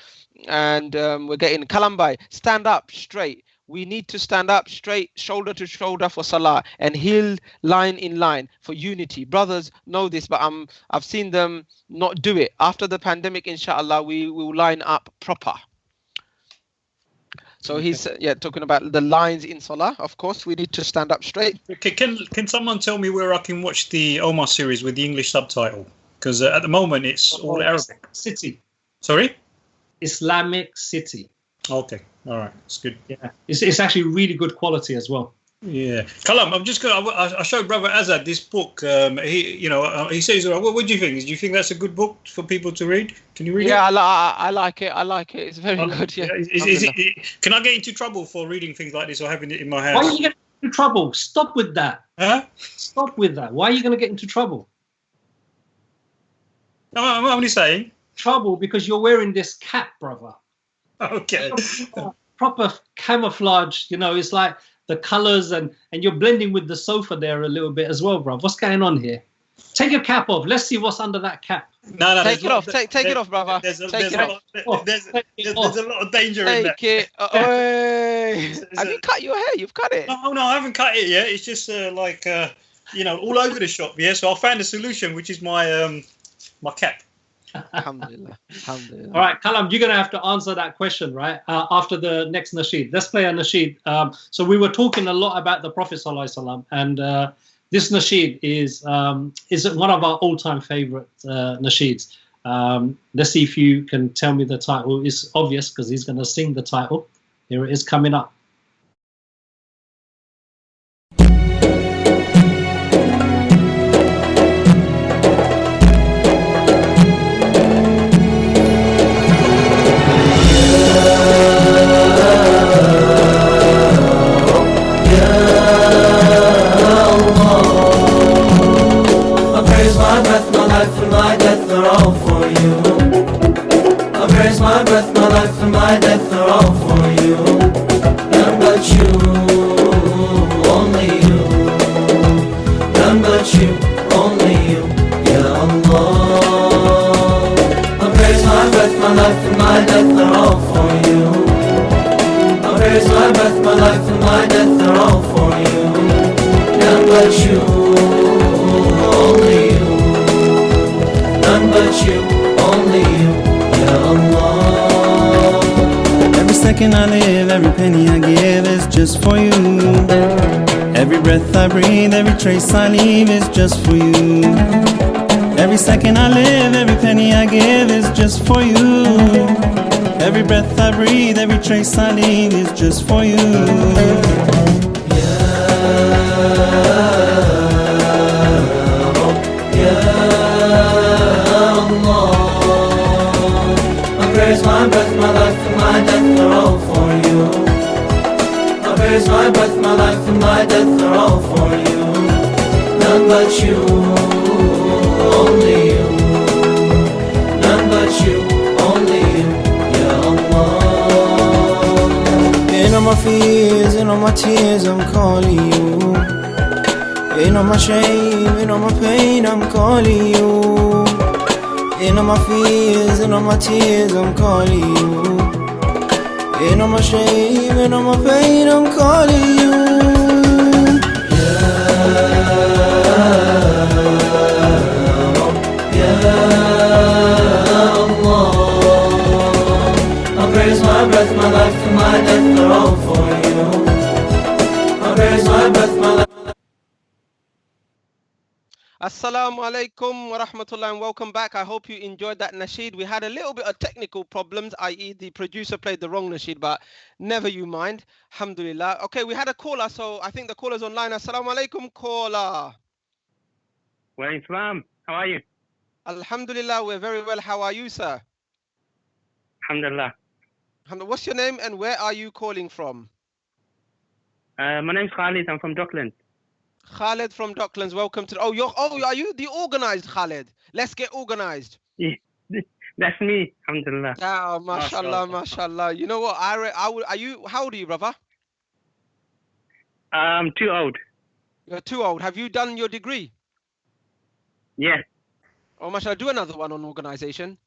And we're getting Kalambai, stand up straight. We need to stand up straight, shoulder to shoulder for Salah, and heel line in line for unity. Brothers know this, but I've seen them not do it. After the pandemic, inshallah, we will line up proper. So he's talking about the lines in Salah. Of course, we need to stand up straight. Can someone tell me where I can watch the Omar series with the English subtitle? Because at the moment it's all Arabic. City. Sorry? Islamic City. Okay, all right, it's good. Yeah, it's actually really good quality as well. Yeah, Kalam, I showed Brother Azad this book. He says, what do you think? Do you think that's a good book for people to read? Can you read it? Yeah, I like it. I like it. It's very good. Yeah. Can I get into trouble for reading things like this or having it in my house? Why are you getting into trouble? Stop with that. Huh? Stop with that. Why are you going to get into trouble? No, I'm only saying. Trouble because you're wearing this cap, brother. Okay. Proper camouflage, you know, it's like the colors and you're blending with the sofa there a little bit as well, bro. What's going on here? Take your cap off. Let's see what's under that cap. No, take it off. Take it off, brother. There's a lot of danger in that. Take it. Have you cut your hair? You've cut it. No, I haven't cut it yet. It's just all over the shop. Yeah, so I found a solution, which is my cap. Alhamdulillah. All right, Kalam, you're going to have to answer that question, right? After the next nasheed. Let's play a nasheed. So we were talking a lot about the Prophet ﷺ, and this nasheed is one of our all-time favorite nasheeds. Let's see if you can tell me the title. It's obvious because he's going to sing the title. Here it is coming up. I live, every penny I give is just for you. Every breath I breathe, every trace I leave is just for you. Every second I live, every penny I give is just for you. Every breath I breathe, every trace I leave is just for you. My breath, my life, and my death are all for you. My prayers, praise, my breath, my life, and my death are all for you. None but you, only you. None but you, only you, Ya Allah. In all my fears, in all my tears, I'm calling you. In all my shame, in all my pain, I'm calling you. In all my fears, in all my tears, I'm calling you. In all my shame, in all my pain, I'm calling you. I praise my breath, my life, and my death are all for you. I praise my breath, my life. Assalamu alaikum wa rahmatullah and welcome back. I hope you enjoyed that nasheed. We had a little bit of technical problems, i.e. the producer played the wrong nasheed, but never you mind. Alhamdulillah. Okay, we had a caller, so I think the caller's online. Assalamu alaikum, caller. Well, Islam, how are you? Alhamdulillah, we're very well. How are you, sir? Alhamdulillah. What's your name and where are you calling from? My name's Khalid. I'm from Docklands. Khalid from Docklands, welcome to are you the organized Khalid? Let's get organized. Yeah, that's me. Alhamdulillah. Oh, mashallah, mashallah. You know what? How old are you, brother? I'm too old. You're too old. Have you done your degree? Yeah. Oh, mashallah, do another one on organization.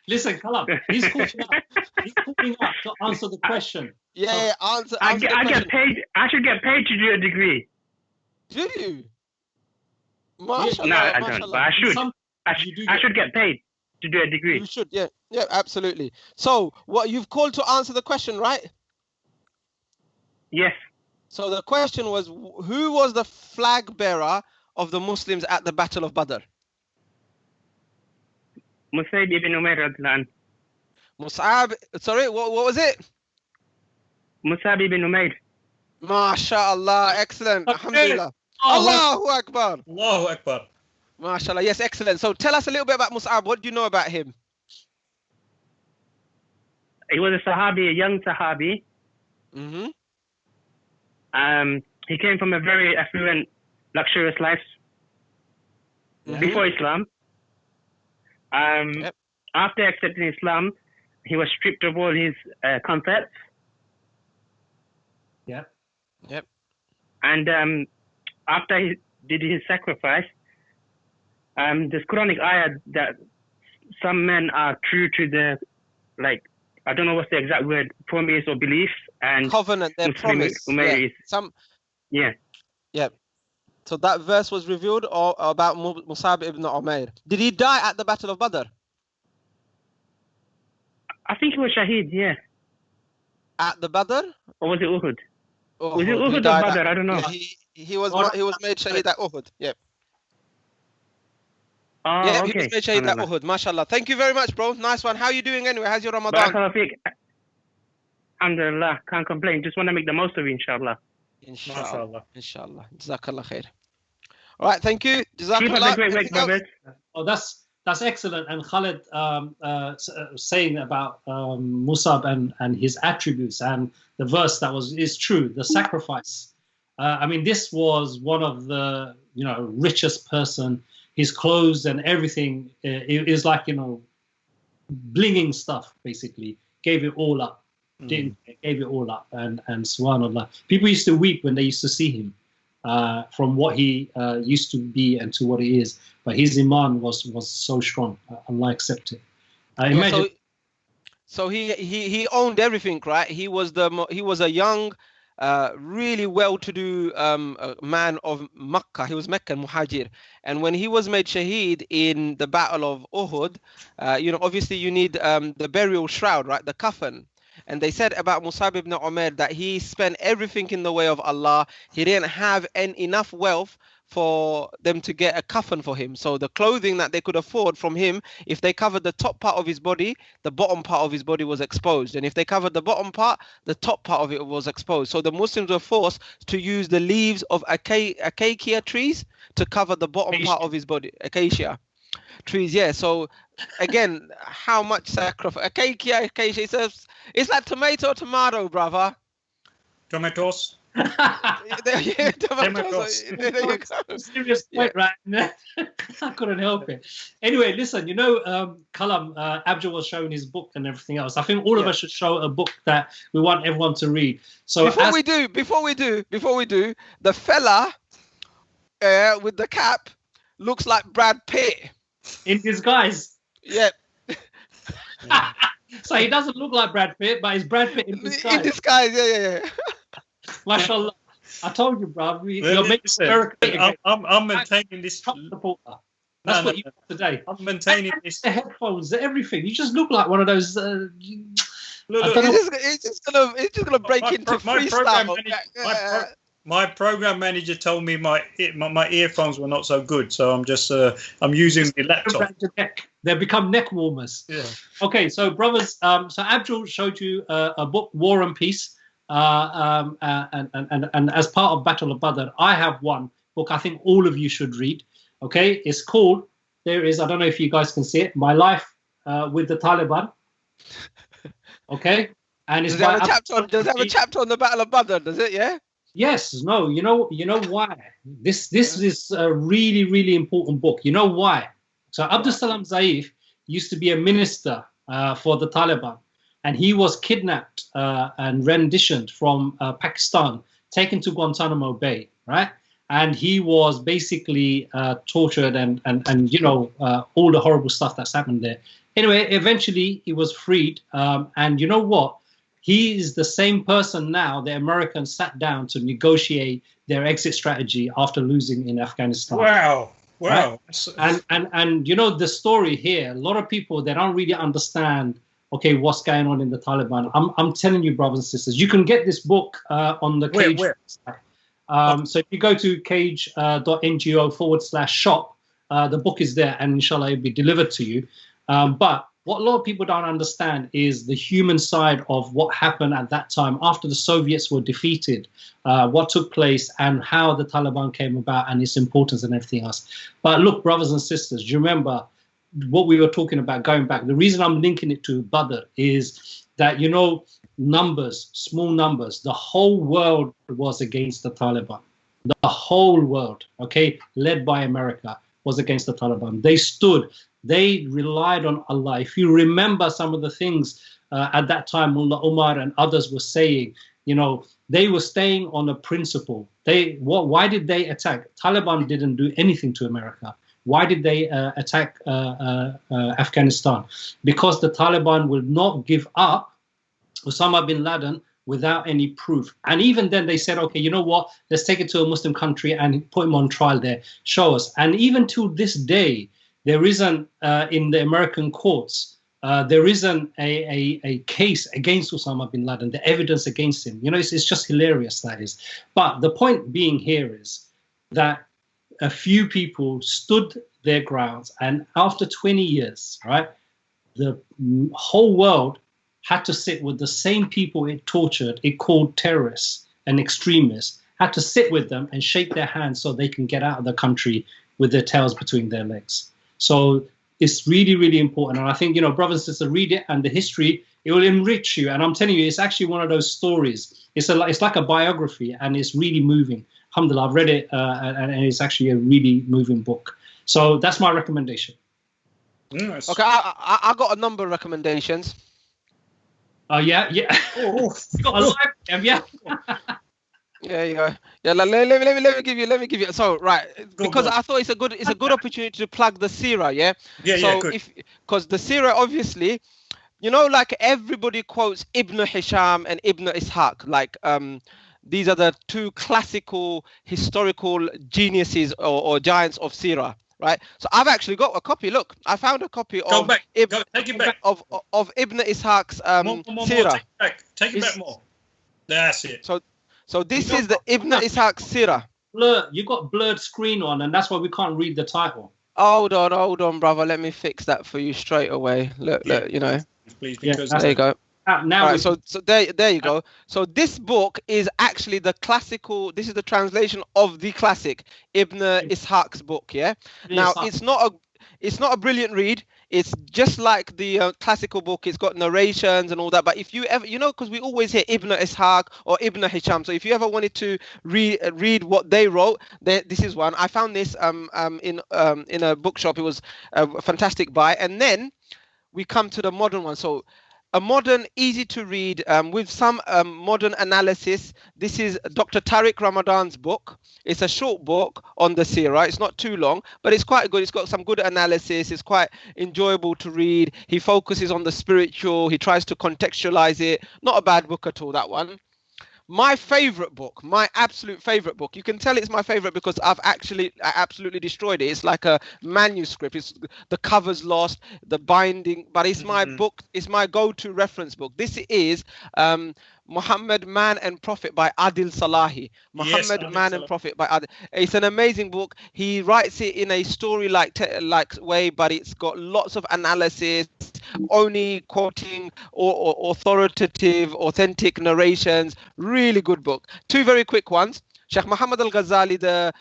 Listen, Kalam, he's calling up to answer the question. Yeah, answer I the question. get paid. I should get paid to do a degree. Do you? No, I don't. But I should. I should get paid to do a degree. You should, yeah, absolutely. So, what you've called to answer the question, right? Yes. So the question was, who was the flag bearer of the Muslims at the Battle of Badr? Musab ibn Umair radhiyallahu anhu. Mus'ab. Sorry, what was it? Musab ibn Umair. MashaAllah, excellent. Alhamdulillah. Allahu Akbar. Allahu Akbar. MashaAllah, yes, excellent. So tell us a little bit about Mus'ab. What do you know about him? He was a Sahabi, a young Sahabi. Mm-hmm. He came from a very affluent, luxurious life before Islam. After accepting Islam, he was stripped of all his comforts. Yep. And after he did his sacrifice, this Quranic ayah that some men are true to the, like, I don't know what's the exact word, promise or belief, and covenant, their promise. Yeah. So that verse was revealed about Musab ibn Umair. Did he die at the Battle of Badr? I think he was Shaheed, yeah. At the Badr? Or was it Uhud? Was it Uhud Uhud or Badr? I don't know. Yeah, he was made Shaheed at Uhud. Yep. Oh, yeah, okay. he was made Shaheed at Uhud. MashaAllah. Thank you very much, bro. Nice one. How are you doing anyway? How's your Ramadan? Barakallah. Alhamdulillah. Can't complain. Just want to make the most of it, inshallah. Inshallah. Jazakallah khair. All right, thank you. Jazakallah. Keep up the great work, brothers. Oh, that's excellent. And Khalid saying about Musab and his attributes, and the verse that is true, the sacrifice. I mean, this was one of the richest person. His clothes and everything is like blinging stuff. Basically, gave it all up. Gave it all up, and subhanallah, people used to weep when they used to see him, from what he used to be and to what he is. But his iman was so strong. Allah accept it. Imagine. So he owned everything, right? He was a young, really well-to-do man of Makkah. He was Meccan Muhajir, and when he was made Shaheed in the Battle of Uhud, obviously you need the burial shroud, right? The coffin. And they said about Musab ibn Umair that he spent everything in the way of Allah. He didn't have enough wealth for them to get a coffin for him. So the clothing that they could afford from him, if they covered the top part of his body, the bottom part of his body was exposed. And if they covered the bottom part, the top part of it was exposed. So the Muslims were forced to use the leaves of acacia trees to cover the bottom part of his body. Acacia trees, yeah. So again, how much sacrifice? Acacia, it's like tomato, brother. Tomatoes. There you go. Serious point, right? I couldn't help it. Anyway, listen, Kalam, Abjad was showing his book and everything else. I think all of us should show a book that we want everyone to read. So before we do, the fella with the cap looks like Brad Pitt in disguise. Yeah. So he doesn't look like Brad Pitt, but he's Brad Pitt in disguise. In disguise, yeah. Mashallah. I told you, bro. I'm maintaining this. That's what you got today. I'm maintaining this. The headphones, everything. You just look like one of those. It's just gonna break into freestyle. My program manager told me my earphones were not so good, so I'm just I'm using the laptop. They become neck warmers. Yeah. Okay, so brothers, so Abdul showed you a book, War and Peace, and as part of Battle of Badr, I have one book I think all of you should read. Okay, it's called. I don't know if you guys can see it. My Life with the Taliban. Okay, and it's does it have a chapter on the Battle of Badr? Does it? Yeah. Yes, no, you know why? This is a really, really important book. You know why? So Abdul Salam Zaif used to be a minister for the Taliban, and he was kidnapped and renditioned from Pakistan, taken to Guantanamo Bay, right? And he was basically tortured and all the horrible stuff that's happened there. Anyway, eventually he was freed, and you know what? He is the same person now the Americans sat down to negotiate their exit strategy after losing in Afghanistan. Wow. Right? And the story here, a lot of people, they don't really understand, okay, what's going on in the Taliban. I'm telling you, brothers and sisters, you can get this book on the Cage website. So if you go to cage.ngo/shop, the book is there, and inshallah it'll be delivered to you. But what a lot of people don't understand is the human side of what happened at that time after the Soviets were defeated, what took place and how the Taliban came about and its importance and everything else. But look, brothers and sisters, do you remember what we were talking about going back? The reason I'm linking it to Badr is that, numbers, small numbers, the whole world was against the Taliban. The whole world, okay, led by America, was against the Taliban. They stood. They relied on Allah. If you remember some of the things at that time, Mullah Umar and others were saying, they were staying on a principle. Why did they attack? Taliban didn't do anything to America. Why did they attack Afghanistan? Because the Taliban will not give up Osama bin Laden without any proof. And even then they said, okay, you know what? Let's take it to a Muslim country and put him on trial there. Show us. And even to this day, there isn't, in the American courts, there isn't a case against Osama bin Laden, the evidence against him. It's just hilarious, that is. But the point being here is that a few people stood their grounds, and after 20 years, right, the whole world had to sit with the same people it tortured, it called terrorists and extremists, had to sit with them and shake their hands so they can get out of the country with their tails between their legs. So it's really, really important. And I think, brothers and sisters, read it, and the history, it will enrich you. And I'm telling you, it's actually one of those stories. It's like a biography, and it's really moving. Alhamdulillah, I've read it, and it's actually a really moving book. So that's my recommendation. Nice. Okay, I got a number of recommendations. Yeah. Oh, you got a live, yeah. Yeah, you go. Yeah, let me give you. So because I thought it's a good opportunity to plug the Sirah, yeah. So because the Sirah, obviously, like everybody quotes Ibn Hisham and Ibn Ishaq, like these are the two classical historical geniuses or giants of Sirah, right? So I've actually got a copy. Look, I found a copy of take it back. of Ibn Ishaq's Sirah. Take it back more. That's it. So this is the Ibn Ishaq Sirah. You got blurred screen on, and that's why we can't read the title. Hold on, brother. Let me fix that for you straight away. Look, Please, because there you go. Now right, so there you go. So this book is actually the classical. This is the translation of the classic Ibn Ishaq's book. Yeah. Now it's not it's not a brilliant read. It's just like the classical book. It's got narrations and all that. But if you ever, because we always hear Ibn Ishaq or Ibn Hisham. So if you ever wanted to read what they wrote, this is one. I found this in a bookshop. It was a fantastic buy. And then we come to the modern one. So a modern, easy to read with some modern analysis. This is Dr. Tariq Ramadan's book. It's a short book on the seerah. It's not too long, but it's quite good. It's got some good analysis. It's quite enjoyable to read. He focuses on the spiritual. He tries to contextualize it. Not a bad book at all, that one. My favorite book, my absolute favorite book. You can tell it's my favorite because I absolutely destroyed it. It's like a manuscript. It's the cover's lost, the binding, but it's my book. It's my go-to reference book. This is Muhammad, Man and Prophet by Adil Salahi. Muhammad, Man and Prophet by Adil. It's an amazing book. He writes it in a story-like way, but it's got lots of analysis, only quoting or authoritative, authentic narrations. Really good book. Two very quick ones. Sheikh Muhammad al-Ghazali, the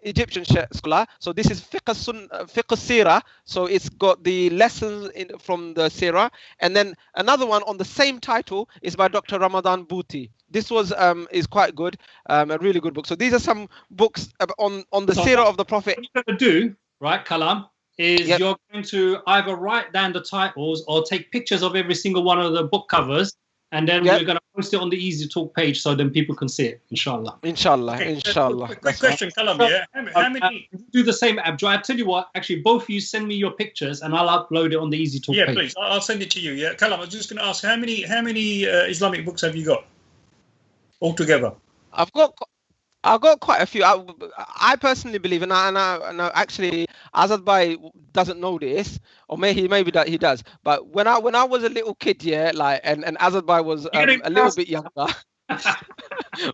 Egyptian scholar. So this is Fiqh Sirah. So it's got the lessons from the Sirah. And then another one on the same title is by Dr. Ramadan Bhuti. This is quite good, a really good book. So these are some books on the Sirah of the Prophet. What you're going to do, right, Kalam, is you're going to either write down the titles or take pictures of every single one of the book covers. And then we're going to post it on the EasyTalk page so then people can see it, inshallah. Inshallah. Quick question, Kalam, how many... do the same, Abdul. I tell you what, actually, both of you send me your pictures and I'll upload it on the EasyTalk page. Yeah, please. I'll send it to you. Yeah, Kalam, I was just going to ask, how many Islamic books have you got altogether? I've got quite a few. I personally believe, and I actually, Azad Bhai doesn't know this, or maybe that he does. But when I was a little kid, and Azad Bhai was a little bit younger.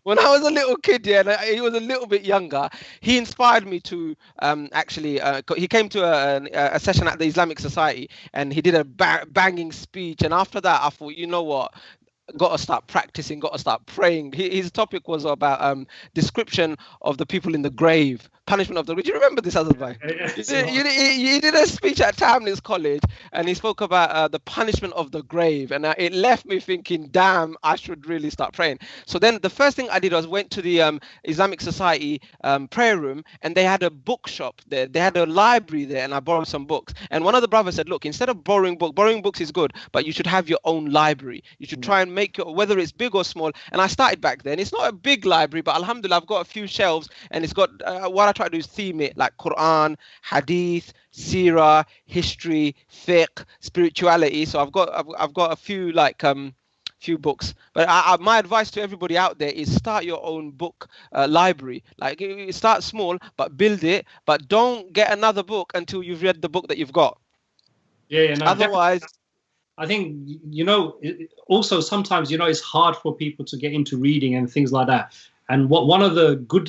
When I was a little kid, and he was a little bit younger, he inspired me to he came to a session at the Islamic Society, and he did a banging speech. And after that, I thought, you know what? Got to start practicing, got to start praying. His topic was about description of the people in the grave, punishment of the... Do you remember this, Azad Bhai? You did a speech at Tamlin's College, and he spoke about the punishment of the grave, and it left me thinking, damn, I should really start praying. So then the first thing I did was went to the Islamic Society prayer room, and they had a bookshop there. They had a library there, and I borrowed some books. And one of the brothers said, look, instead of borrowing books is good, but you should have your own library. You should try and make whether it's big or small. And I started back then. It's not a big library, but alhamdulillah, I've got a few shelves, and it's got what I try to do is theme it like Quran, Hadith, Sirah, history, fiqh, spirituality. So I've got a few few books. But my advice to everybody out there is start your own book library. Like, start small, but build it. But don't get another book until you've read the book that you've got. Otherwise. I think, also sometimes, it's hard for people to get into reading and things like that. And one of the good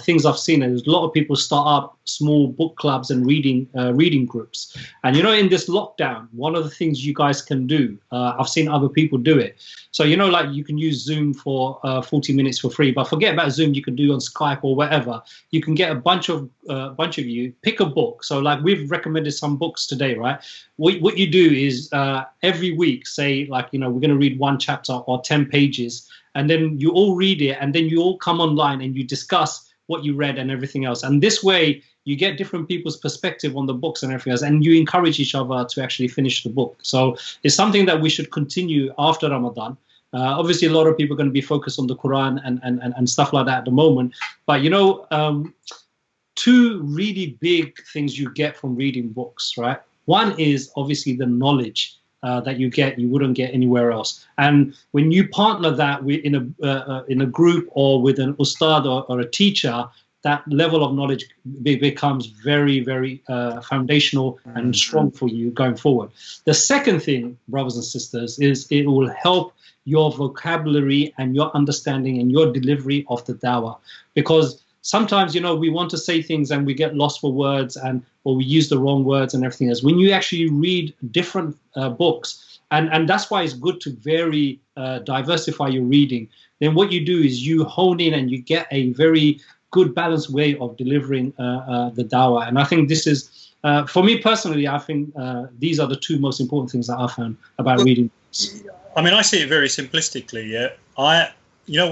things I've seen is a lot of people start up small book clubs and reading groups. And, in this lockdown, one of the things you guys can do, I've seen other people do it. So, you can use Zoom for 40 minutes for free, but forget about Zoom. You can do on Skype or whatever. You can get a bunch of you, pick a book. So we've recommended some books today, right? What you do is every week, say we're going to read one chapter or 10 pages. And then you all read it, and then you all come online and you discuss what you read and everything else. And this way, you get different people's perspective on the books and everything else, and you encourage each other to actually finish the book. So it's something that we should continue after Ramadan. Obviously, a lot of people are going to be focused on the Quran and stuff like that at the moment. But, two really big things you get from reading books, right? One is obviously the knowledge that you wouldn't get anywhere else. And when you partner that in a group or with an ustad or a teacher, that level of knowledge becomes very, very foundational and strong for you going forward. The second thing, brothers and sisters, is it will help your vocabulary and your understanding and your delivery of the dawah. Because sometimes, we want to say things and we get lost for words or we use the wrong words and everything else. When you actually read different books, and that's why it's good to diversify your reading, then what you do is you hone in and you get a very good balanced way of delivering the dawah. And I think this is for me personally, I think these are the two most important things that I found about reading. I mean, I see it very simplistically. Yeah,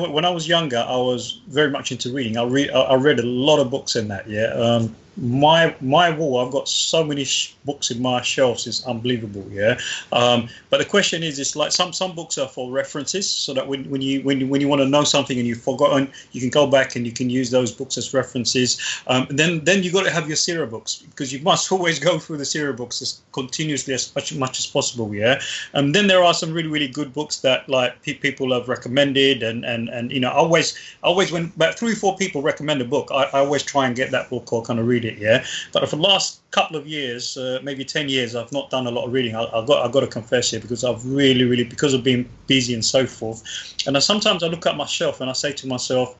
when I was younger, I was very much into reading. I read a lot of books in that. Yeah, my wall, I've got so many books in my shelves, it's unbelievable. Yeah, but the question is, it's like some books are for references, so that when you want to know something and you've forgotten, you can go back and you can use those books as references. Then you got to have your Sirah books, because you must always go through the Sirah books as continuously as much as possible. Yeah, and then there are some really good books that like people have recommended, and you know, always when about 3 or 4 people recommend a book, I always try and get that book or kind of read it. Yeah, but for the last couple of years, maybe 10 years, I've not done a lot of reading. I've got to confess here, because I've really, because of being busy and so forth. And sometimes I look at my shelf and I say to myself,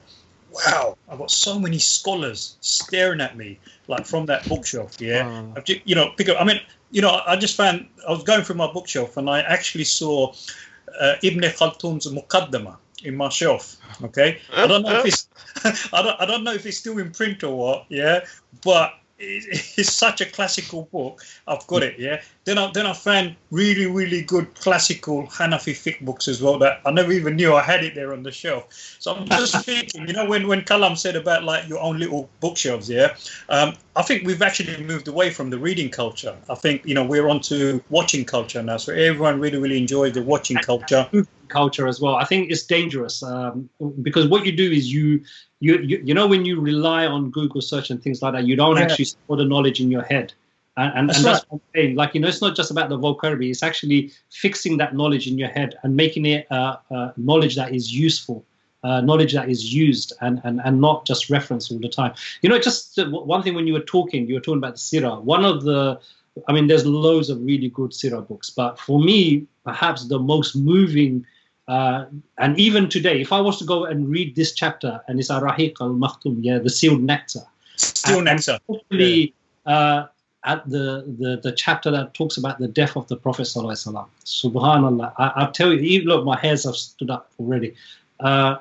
wow, I've got so many scholars staring at me, like from that bookshelf. Yeah, I've just, you know, I just found, I was going through my bookshelf and I actually saw Ibn Khaltoum's Muqaddamah in my shelf. Okay, I don't know if it's I don't know if it's still in print or what. Yeah, but it's such a classical book. I've got it. Yeah. Then I found really good classical Hanafi fiqh books as well that I never even knew I had it there on the shelf. So I'm just thinking, you know, when Kalam said about like your own little bookshelves, yeah, I think we've actually moved away from the reading culture. I think, you know, we're onto watching culture now. So everyone really enjoys the watching culture. Culture as well. I think it's dangerous because what you do is you know, when you rely on Google search and things like that, you don't actually store the knowledge in your head. And that's what I'm saying. Like, you know, it's not just about the vocabulary. It's actually fixing that knowledge in your head and making it knowledge that is useful, knowledge that is used, and not just reference all the time. You know, just one thing, when you were talking about the Sirah. One of the, I mean, there's loads of really good Sirah books, but for me, perhaps the most moving, and even today, if I was to go and read this chapter, and it's Ar-Rahiq al-Makhtum, yeah, the sealed nectar. Sealed nectar. Hopefully, at the chapter that talks about the death of the Prophet sallallahu alaihi wasallam. Subhanallah, I tell you, even look, my hairs have stood up already. I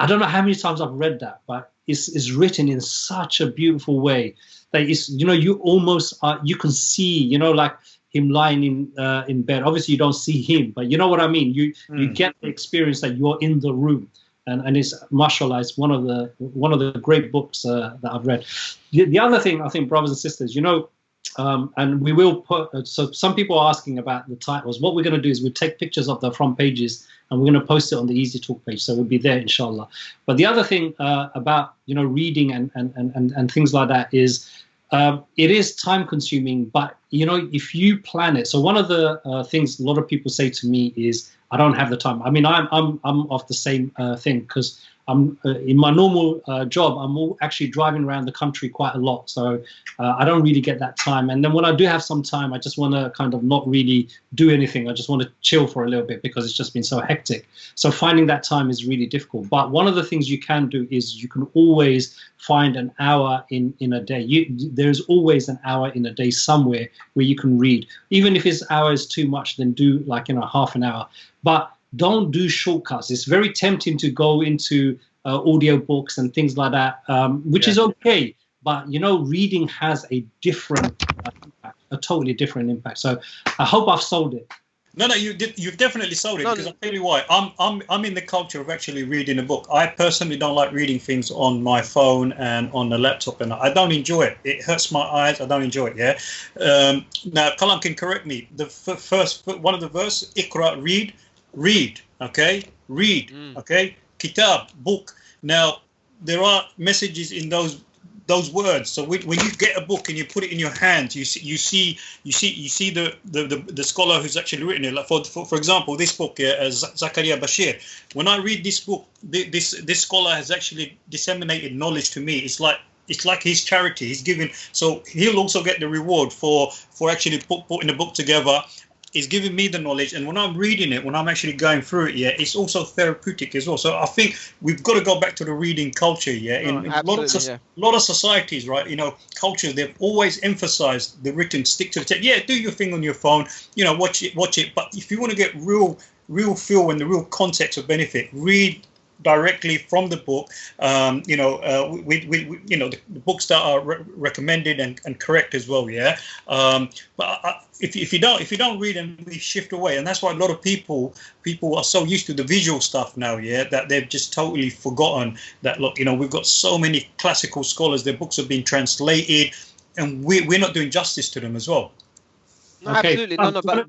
don't know how many times I've read that, but it's written in such a beautiful way that it's, you know, you almost you can see, you know, like him lying in bed. Obviously, you don't see him, but you know what I mean. You get the experience that you're in the room, and it's, mashallah, it's one of the great books that I've read. The other thing, I think, brothers and sisters, you know, and we will put. So some people are asking about the titles. What we're going to do is we'll take pictures of the front pages and we're going to post it on the EasyTalk page, so we'll be there, inshallah. But the other thing about, you know, reading and things like that is, it is time consuming, but you know, if you plan it. So one of the things a lot of people say to me is, I don't have the time. I mean, I'm of the same thing, because I'm in my normal job, I'm actually driving around the country quite a lot, so I don't really get that time. And then when I do have some time, I just want to kind of not really do anything. I just want to chill for a little bit, because it's just been so hectic. So finding that time is really difficult. But one of the things you can do is you can always find an hour in a day. There's always an hour in a day somewhere where you can read. Even if this hour is too much, then do, like, you know, half an hour. But don't do shortcuts. It's very tempting to go into audio books and things like that, which is okay. But, you know, reading has a different impact, a totally different impact. So I hope I've sold it. No, you've definitely sold it, because I'll tell you why. I'm in the culture of actually reading a book. I personally don't like reading things on my phone and on the laptop, and I don't enjoy it. It hurts my eyes. I don't enjoy it. Yeah. Now, Kalam can correct me. The first one of the verse, Iqra, read. Okay, read. Okay, kitab, book. Now, there are messages in those words. So when you get a book and you put it in your hands, you see the scholar who's actually written it. Like for example, this book, Zakaria Bashir. When I read this book, this scholar has actually disseminated knowledge to me. It's like his charity. He's given, so he'll also get the reward for actually putting the book together. It's giving me the knowledge, and when I'm reading it, when I'm actually going through it, yeah, it's also therapeutic as well. So I think we've got to go back to the reading culture, yeah. In a lot of societies, right, you know, cultures, they've always emphasized the written, stick to the text. Yeah, do your thing on your phone, you know, watch it. But if you want to get real feel and the real context of benefit, read directly from the book. The books that are recommended and correct as well. Yeah. But if you don't read, and we shift away, and that's why a lot of people are so used to the visual stuff now. Yeah, that they've just totally forgotten that. Look, we've got so many classical scholars. Their books have been translated, and we're not doing justice to them as well. No, absolutely. No, but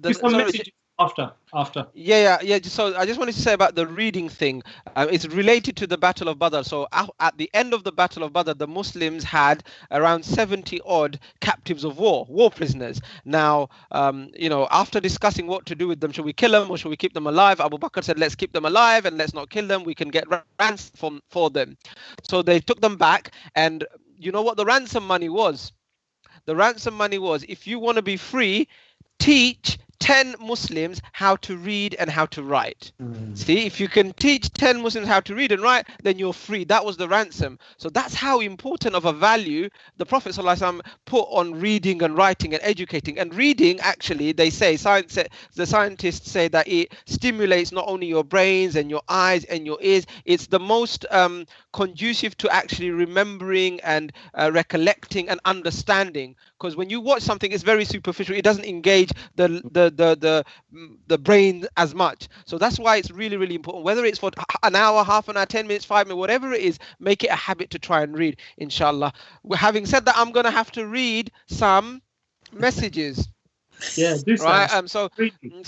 after. Yeah. So I just wanted to say about the reading thing. It's related to the Battle of Badr. So at the end of the Battle of Badr, the Muslims had around 70 odd captives of war prisoners. Now, after discussing what to do with them, should we kill them or should we keep them alive? Abu Bakr said, let's keep them alive and let's not kill them. We can get ransom for them. So they took them back, and you know what the ransom money was? The ransom money was, if you want to be free, teach 10 Muslims how to read and how to write. See, if you can teach 10 Muslims how to read and write, then you're free. That was the ransom. So that's how important of a value the Prophet ﷺ put on reading and writing and educating. And reading, actually, they say, the scientists say that it stimulates not only your brains and your eyes and your ears, it's the most conducive to actually remembering and recollecting and understanding. Because when you watch something, it's very superficial. It doesn't engage the brain as much. So that's why it's really, really important. Whether it's for an hour, half an hour, 10 minutes, 5 minutes, whatever it is, make it a habit to try and read, inshallah. Having said that, I'm going to have to read some messages. Yeah, do right. So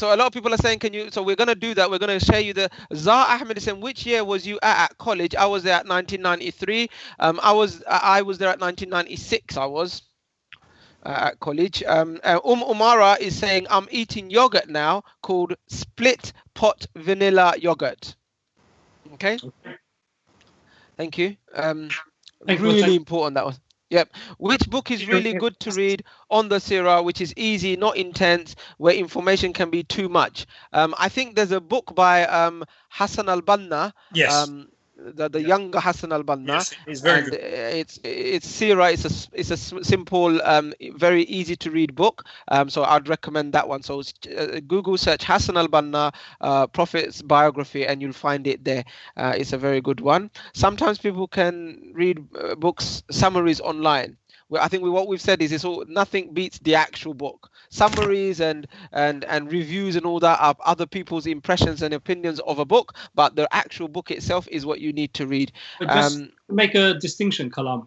a lot of people are saying, can you? So we're going to do that. We're going to share you the. Zah Ahmed is saying, which year was you at college? I was there at 1993. I was there at 1996. I was at college. Umara is saying, I'm eating yogurt now called split pot vanilla yogurt. Okay. Thank you. Really important, that was. Yep. Which book is really good to read on the Sirah, which is easy, not intense, where information can be too much? I think there's a book by Hassan al-Banna. Yes. The younger Hassan al-Banna. Yes, it's very good. It's Sirah. It's a simple, very easy to read book. So I'd recommend that one. So Google search Hassan al-Banna Prophet's biography, and you'll find it there. It's a very good one. Sometimes people can read books summaries online. I think what we've said is nothing beats the actual book. Summaries and reviews and all that are other people's impressions and opinions of a book, but the actual book itself is what you need to read. But just to make a distinction, Kalam.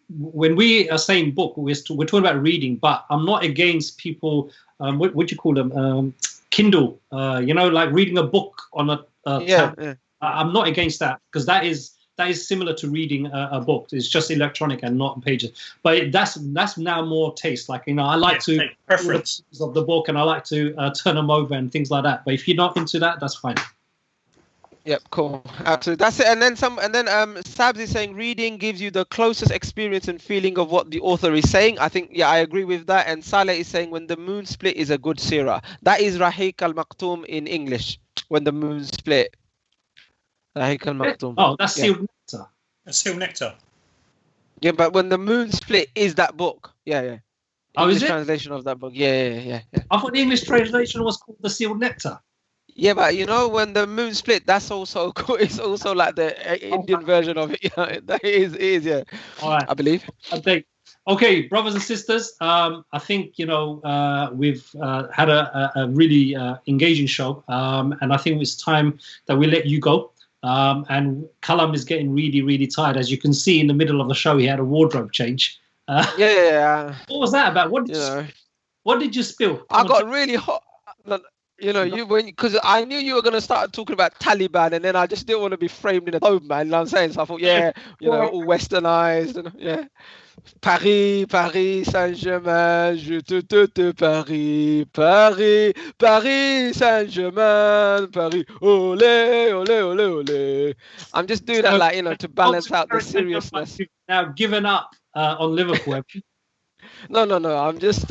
When we are saying book, we're talking about reading, but I'm not against people. What do you call them? Kindle. Like reading a book on a tab. Yeah. I'm not against that, because that is similar to reading a book. It's just electronic and not pages. But that's now more taste. Like, I like to preference of the book, and I like to turn them over and things like that. But if you're not into that, that's fine. Yep, cool. Absolutely. That's it. And then Sabs is saying reading gives you the closest experience and feeling of what the author is saying. I think, I agree with that. And Saleh is saying when the moon split is a good Sirah. That is Rahiq al-Maktoum in English. When the moon split. Oh, that's sealed nectar. That's sealed nectar. Yeah, but when the moon split is that book. Yeah. Oh, is it? Translation of that book. Yeah. I thought the English translation was called the sealed nectar. Yeah, but when the moon split, that's also cool. It's also like the Indian version of it. Yeah, that is. Yeah. All right. I believe. Okay, brothers and sisters. I think we've had a really engaging show, and I think it's time that we let you go. And Kalam is getting really, really tired. As you can see in the middle of the show, he had a wardrobe change. Yeah. What was that about? What did you spill? I got really hot. Because I knew you were going to start talking about Taliban, and then I just didn't want to be framed in a dome, man. You know what I'm saying? So I thought, all westernized. And, yeah. Paris Saint-Germain, je te Paris Saint-Germain, Paris, ole. I'm just doing that, to balance out the seriousness. Now given up on Liverpool. No. I'm just,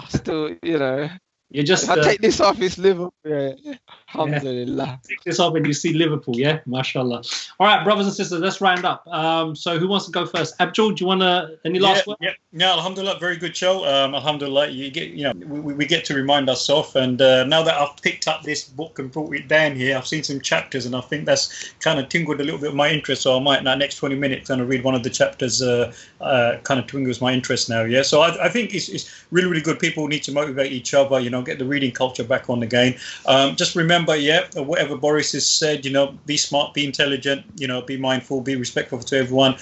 still, You're just. If I take this off, it's Liverpool. Yeah. Alhamdulillah. Take this off and you see Liverpool, yeah? MashaAllah. All right, brothers and sisters, let's round up. So who wants to go first? Abdul, do you want any last word? Yeah, alhamdulillah, very good show. Alhamdulillah, we get to remind ourselves. And now that I've picked up this book and brought it down here, I've seen some chapters, and I think that's kind of tingled a little bit of my interest. So I might, in the next 20 minutes, kind of read one of the chapters, kind of tingles my interest now, yeah? So I think it's really, really good. People need to motivate each other, get the reading culture back on again. Just remember, whatever Boris has said, be smart, be intelligent, be mindful, be respectful to everyone,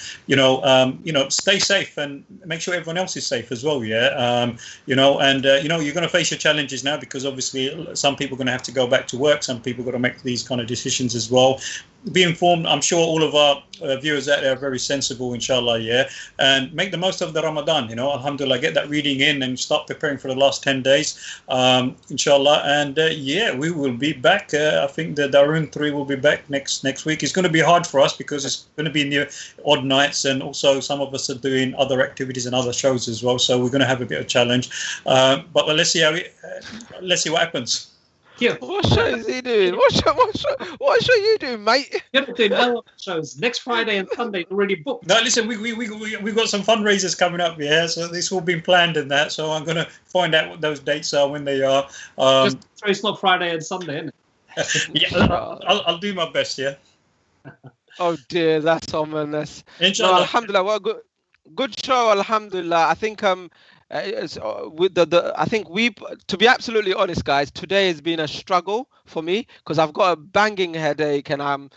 stay safe and make sure everyone else is safe as well, yeah. You're going to face your challenges now, because obviously some people are going to have to go back to work, some people are going to make these kind of decisions as well. Be informed. I'm sure all of our viewers out there are very sensible, inshallah, yeah, and make the most of the Ramadan, alhamdulillah, get that reading in and start preparing for the last 10 days, inshallah, and we will be back. I think the Daroon 3 will be back next week. It's going to be hard for us because it's going to be near odd nights, and also some of us are doing other activities and other shows as well, so we're going to have a bit of challenge, but let's see what happens. Yeah. What show is he doing? What show you doing, mate? You're not doing no shows. Next Friday and Sunday already booked. No, listen, we got some fundraisers coming up, yeah. So this all been planned and that. So I'm gonna find out what those dates are when they are. Just so it's not Friday and Sunday, isn't it? Yeah, I'll do my best, yeah. Oh dear, that's ominous. Inshallah. No, alhamdulillah, well, good show, alhamdulillah. I think I think to be absolutely honest, guys, today has been a struggle for me because I've got a banging headache and I'm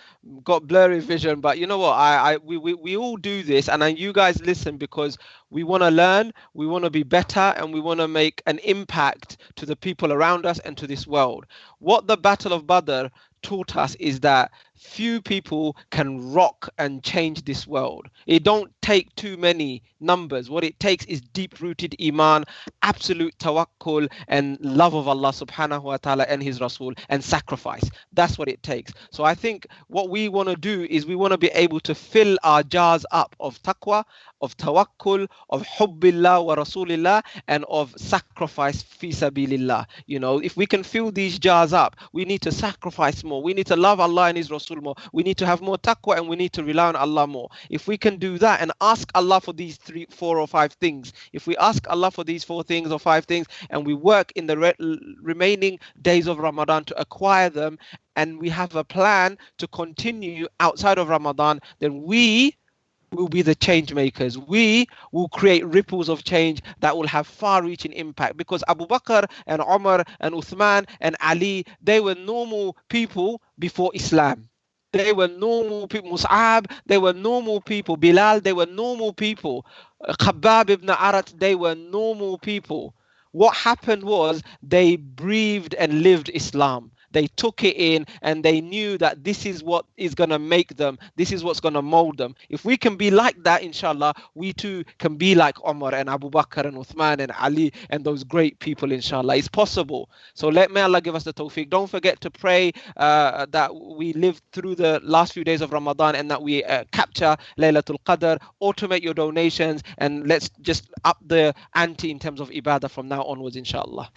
got blurry vision. But you know what? We all do this, and you guys listen because we want to learn, we want to be better, and we want to make an impact to the people around us and to this world. What the Battle of Badr taught us is that few people can rock and change this world. It don't take too many numbers. What it takes is deep-rooted iman, absolute tawakkul, and love of Allah subhanahu wa ta'ala and his Rasul, and sacrifice. That's what it takes. So I think what we want to do is we want to be able to fill our jars up of taqwa, of tawakkul, of hubbillah wa rasulillah, and of sacrifice fi sabilillah. If we can fill these jars up, we need to sacrifice more. We need to love Allah and his Rasul more. We need to have more taqwa, and we need to rely on Allah more. If we can do that and ask Allah for these 3, 4 or 5 things, if we ask Allah for these 4 things or 5 things, and we work in the remaining days of Ramadan to acquire them, and we have a plan to continue outside of Ramadan, then we will be the change makers. We will create ripples of change that will have far-reaching impact, because Abu Bakr and Umar and Uthman and Ali, they were normal people before Islam. They were normal people. Mus'ab, they were normal people. Bilal, they were normal people. Khabbab ibn Arat, they were normal people. What happened was they breathed and lived Islam. They took it in and they knew that this is what is going to make them. This is what's going to mold them. If we can be like that, inshallah, we too can be like Umar and Abu Bakr and Uthman and Ali and those great people, inshallah. It's possible. So may Allah give us the tawfiq. Don't forget to pray that we live through the last few days of Ramadan and that we capture Laylatul Qadr. Automate your donations and let's just up the ante in terms of ibadah from now onwards, inshallah.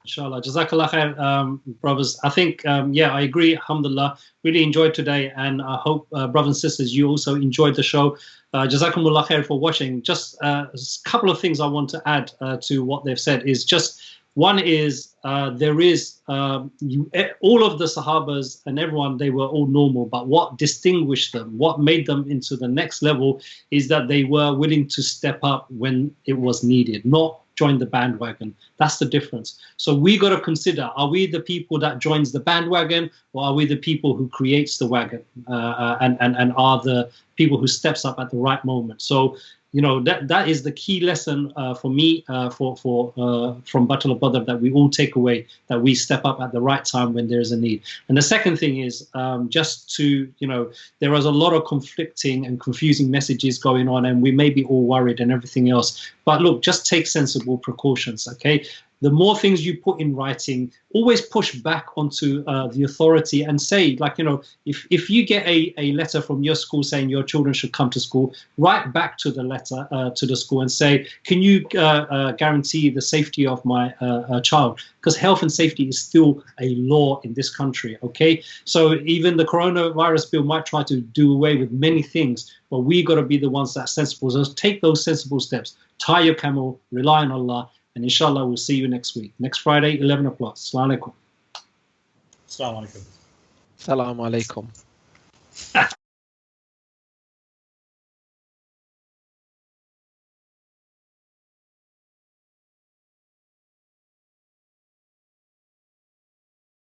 Inshallah. Jazakallah khair, brothers. I think, I agree. Alhamdulillah. Really enjoyed today. And I hope, brothers and sisters, you also enjoyed the show. Jazakumullah khair for watching. Just a couple of things I want to add to what they've said is just, one is there is, all of the Sahabas and everyone, they were all normal. But what distinguished them, what made them into the next level is that they were willing to step up when it was needed, not join the bandwagon. That's the difference. So we got to consider, are we the people that joins the bandwagon, or are we the people who creates the wagon and are the people who steps up at the right moment? So, that is the key lesson for me from Battle of Badr, that we all take away, that we step up at the right time when there is a need. And the second thing is just to, there is a lot of conflicting and confusing messages going on, and we may be all worried and everything else. But look, just take sensible precautions, okay? the more things you put in writing, always push back onto the authority and say, like, you know, if you get a letter from your school saying your children should come to school, write back to the letter to the school and say, can you guarantee the safety of my child? Because health and safety is still a law in this country, okay? So even the coronavirus bill might try to do away with many things, but we got to be the ones that are sensible. So take those sensible steps. Tie your camel, rely on Allah, and inshallah we'll see you next week. Next Friday, 11 o'clock. Assalamu alaikum. Assalamu alaikum. Assalamu alaikum.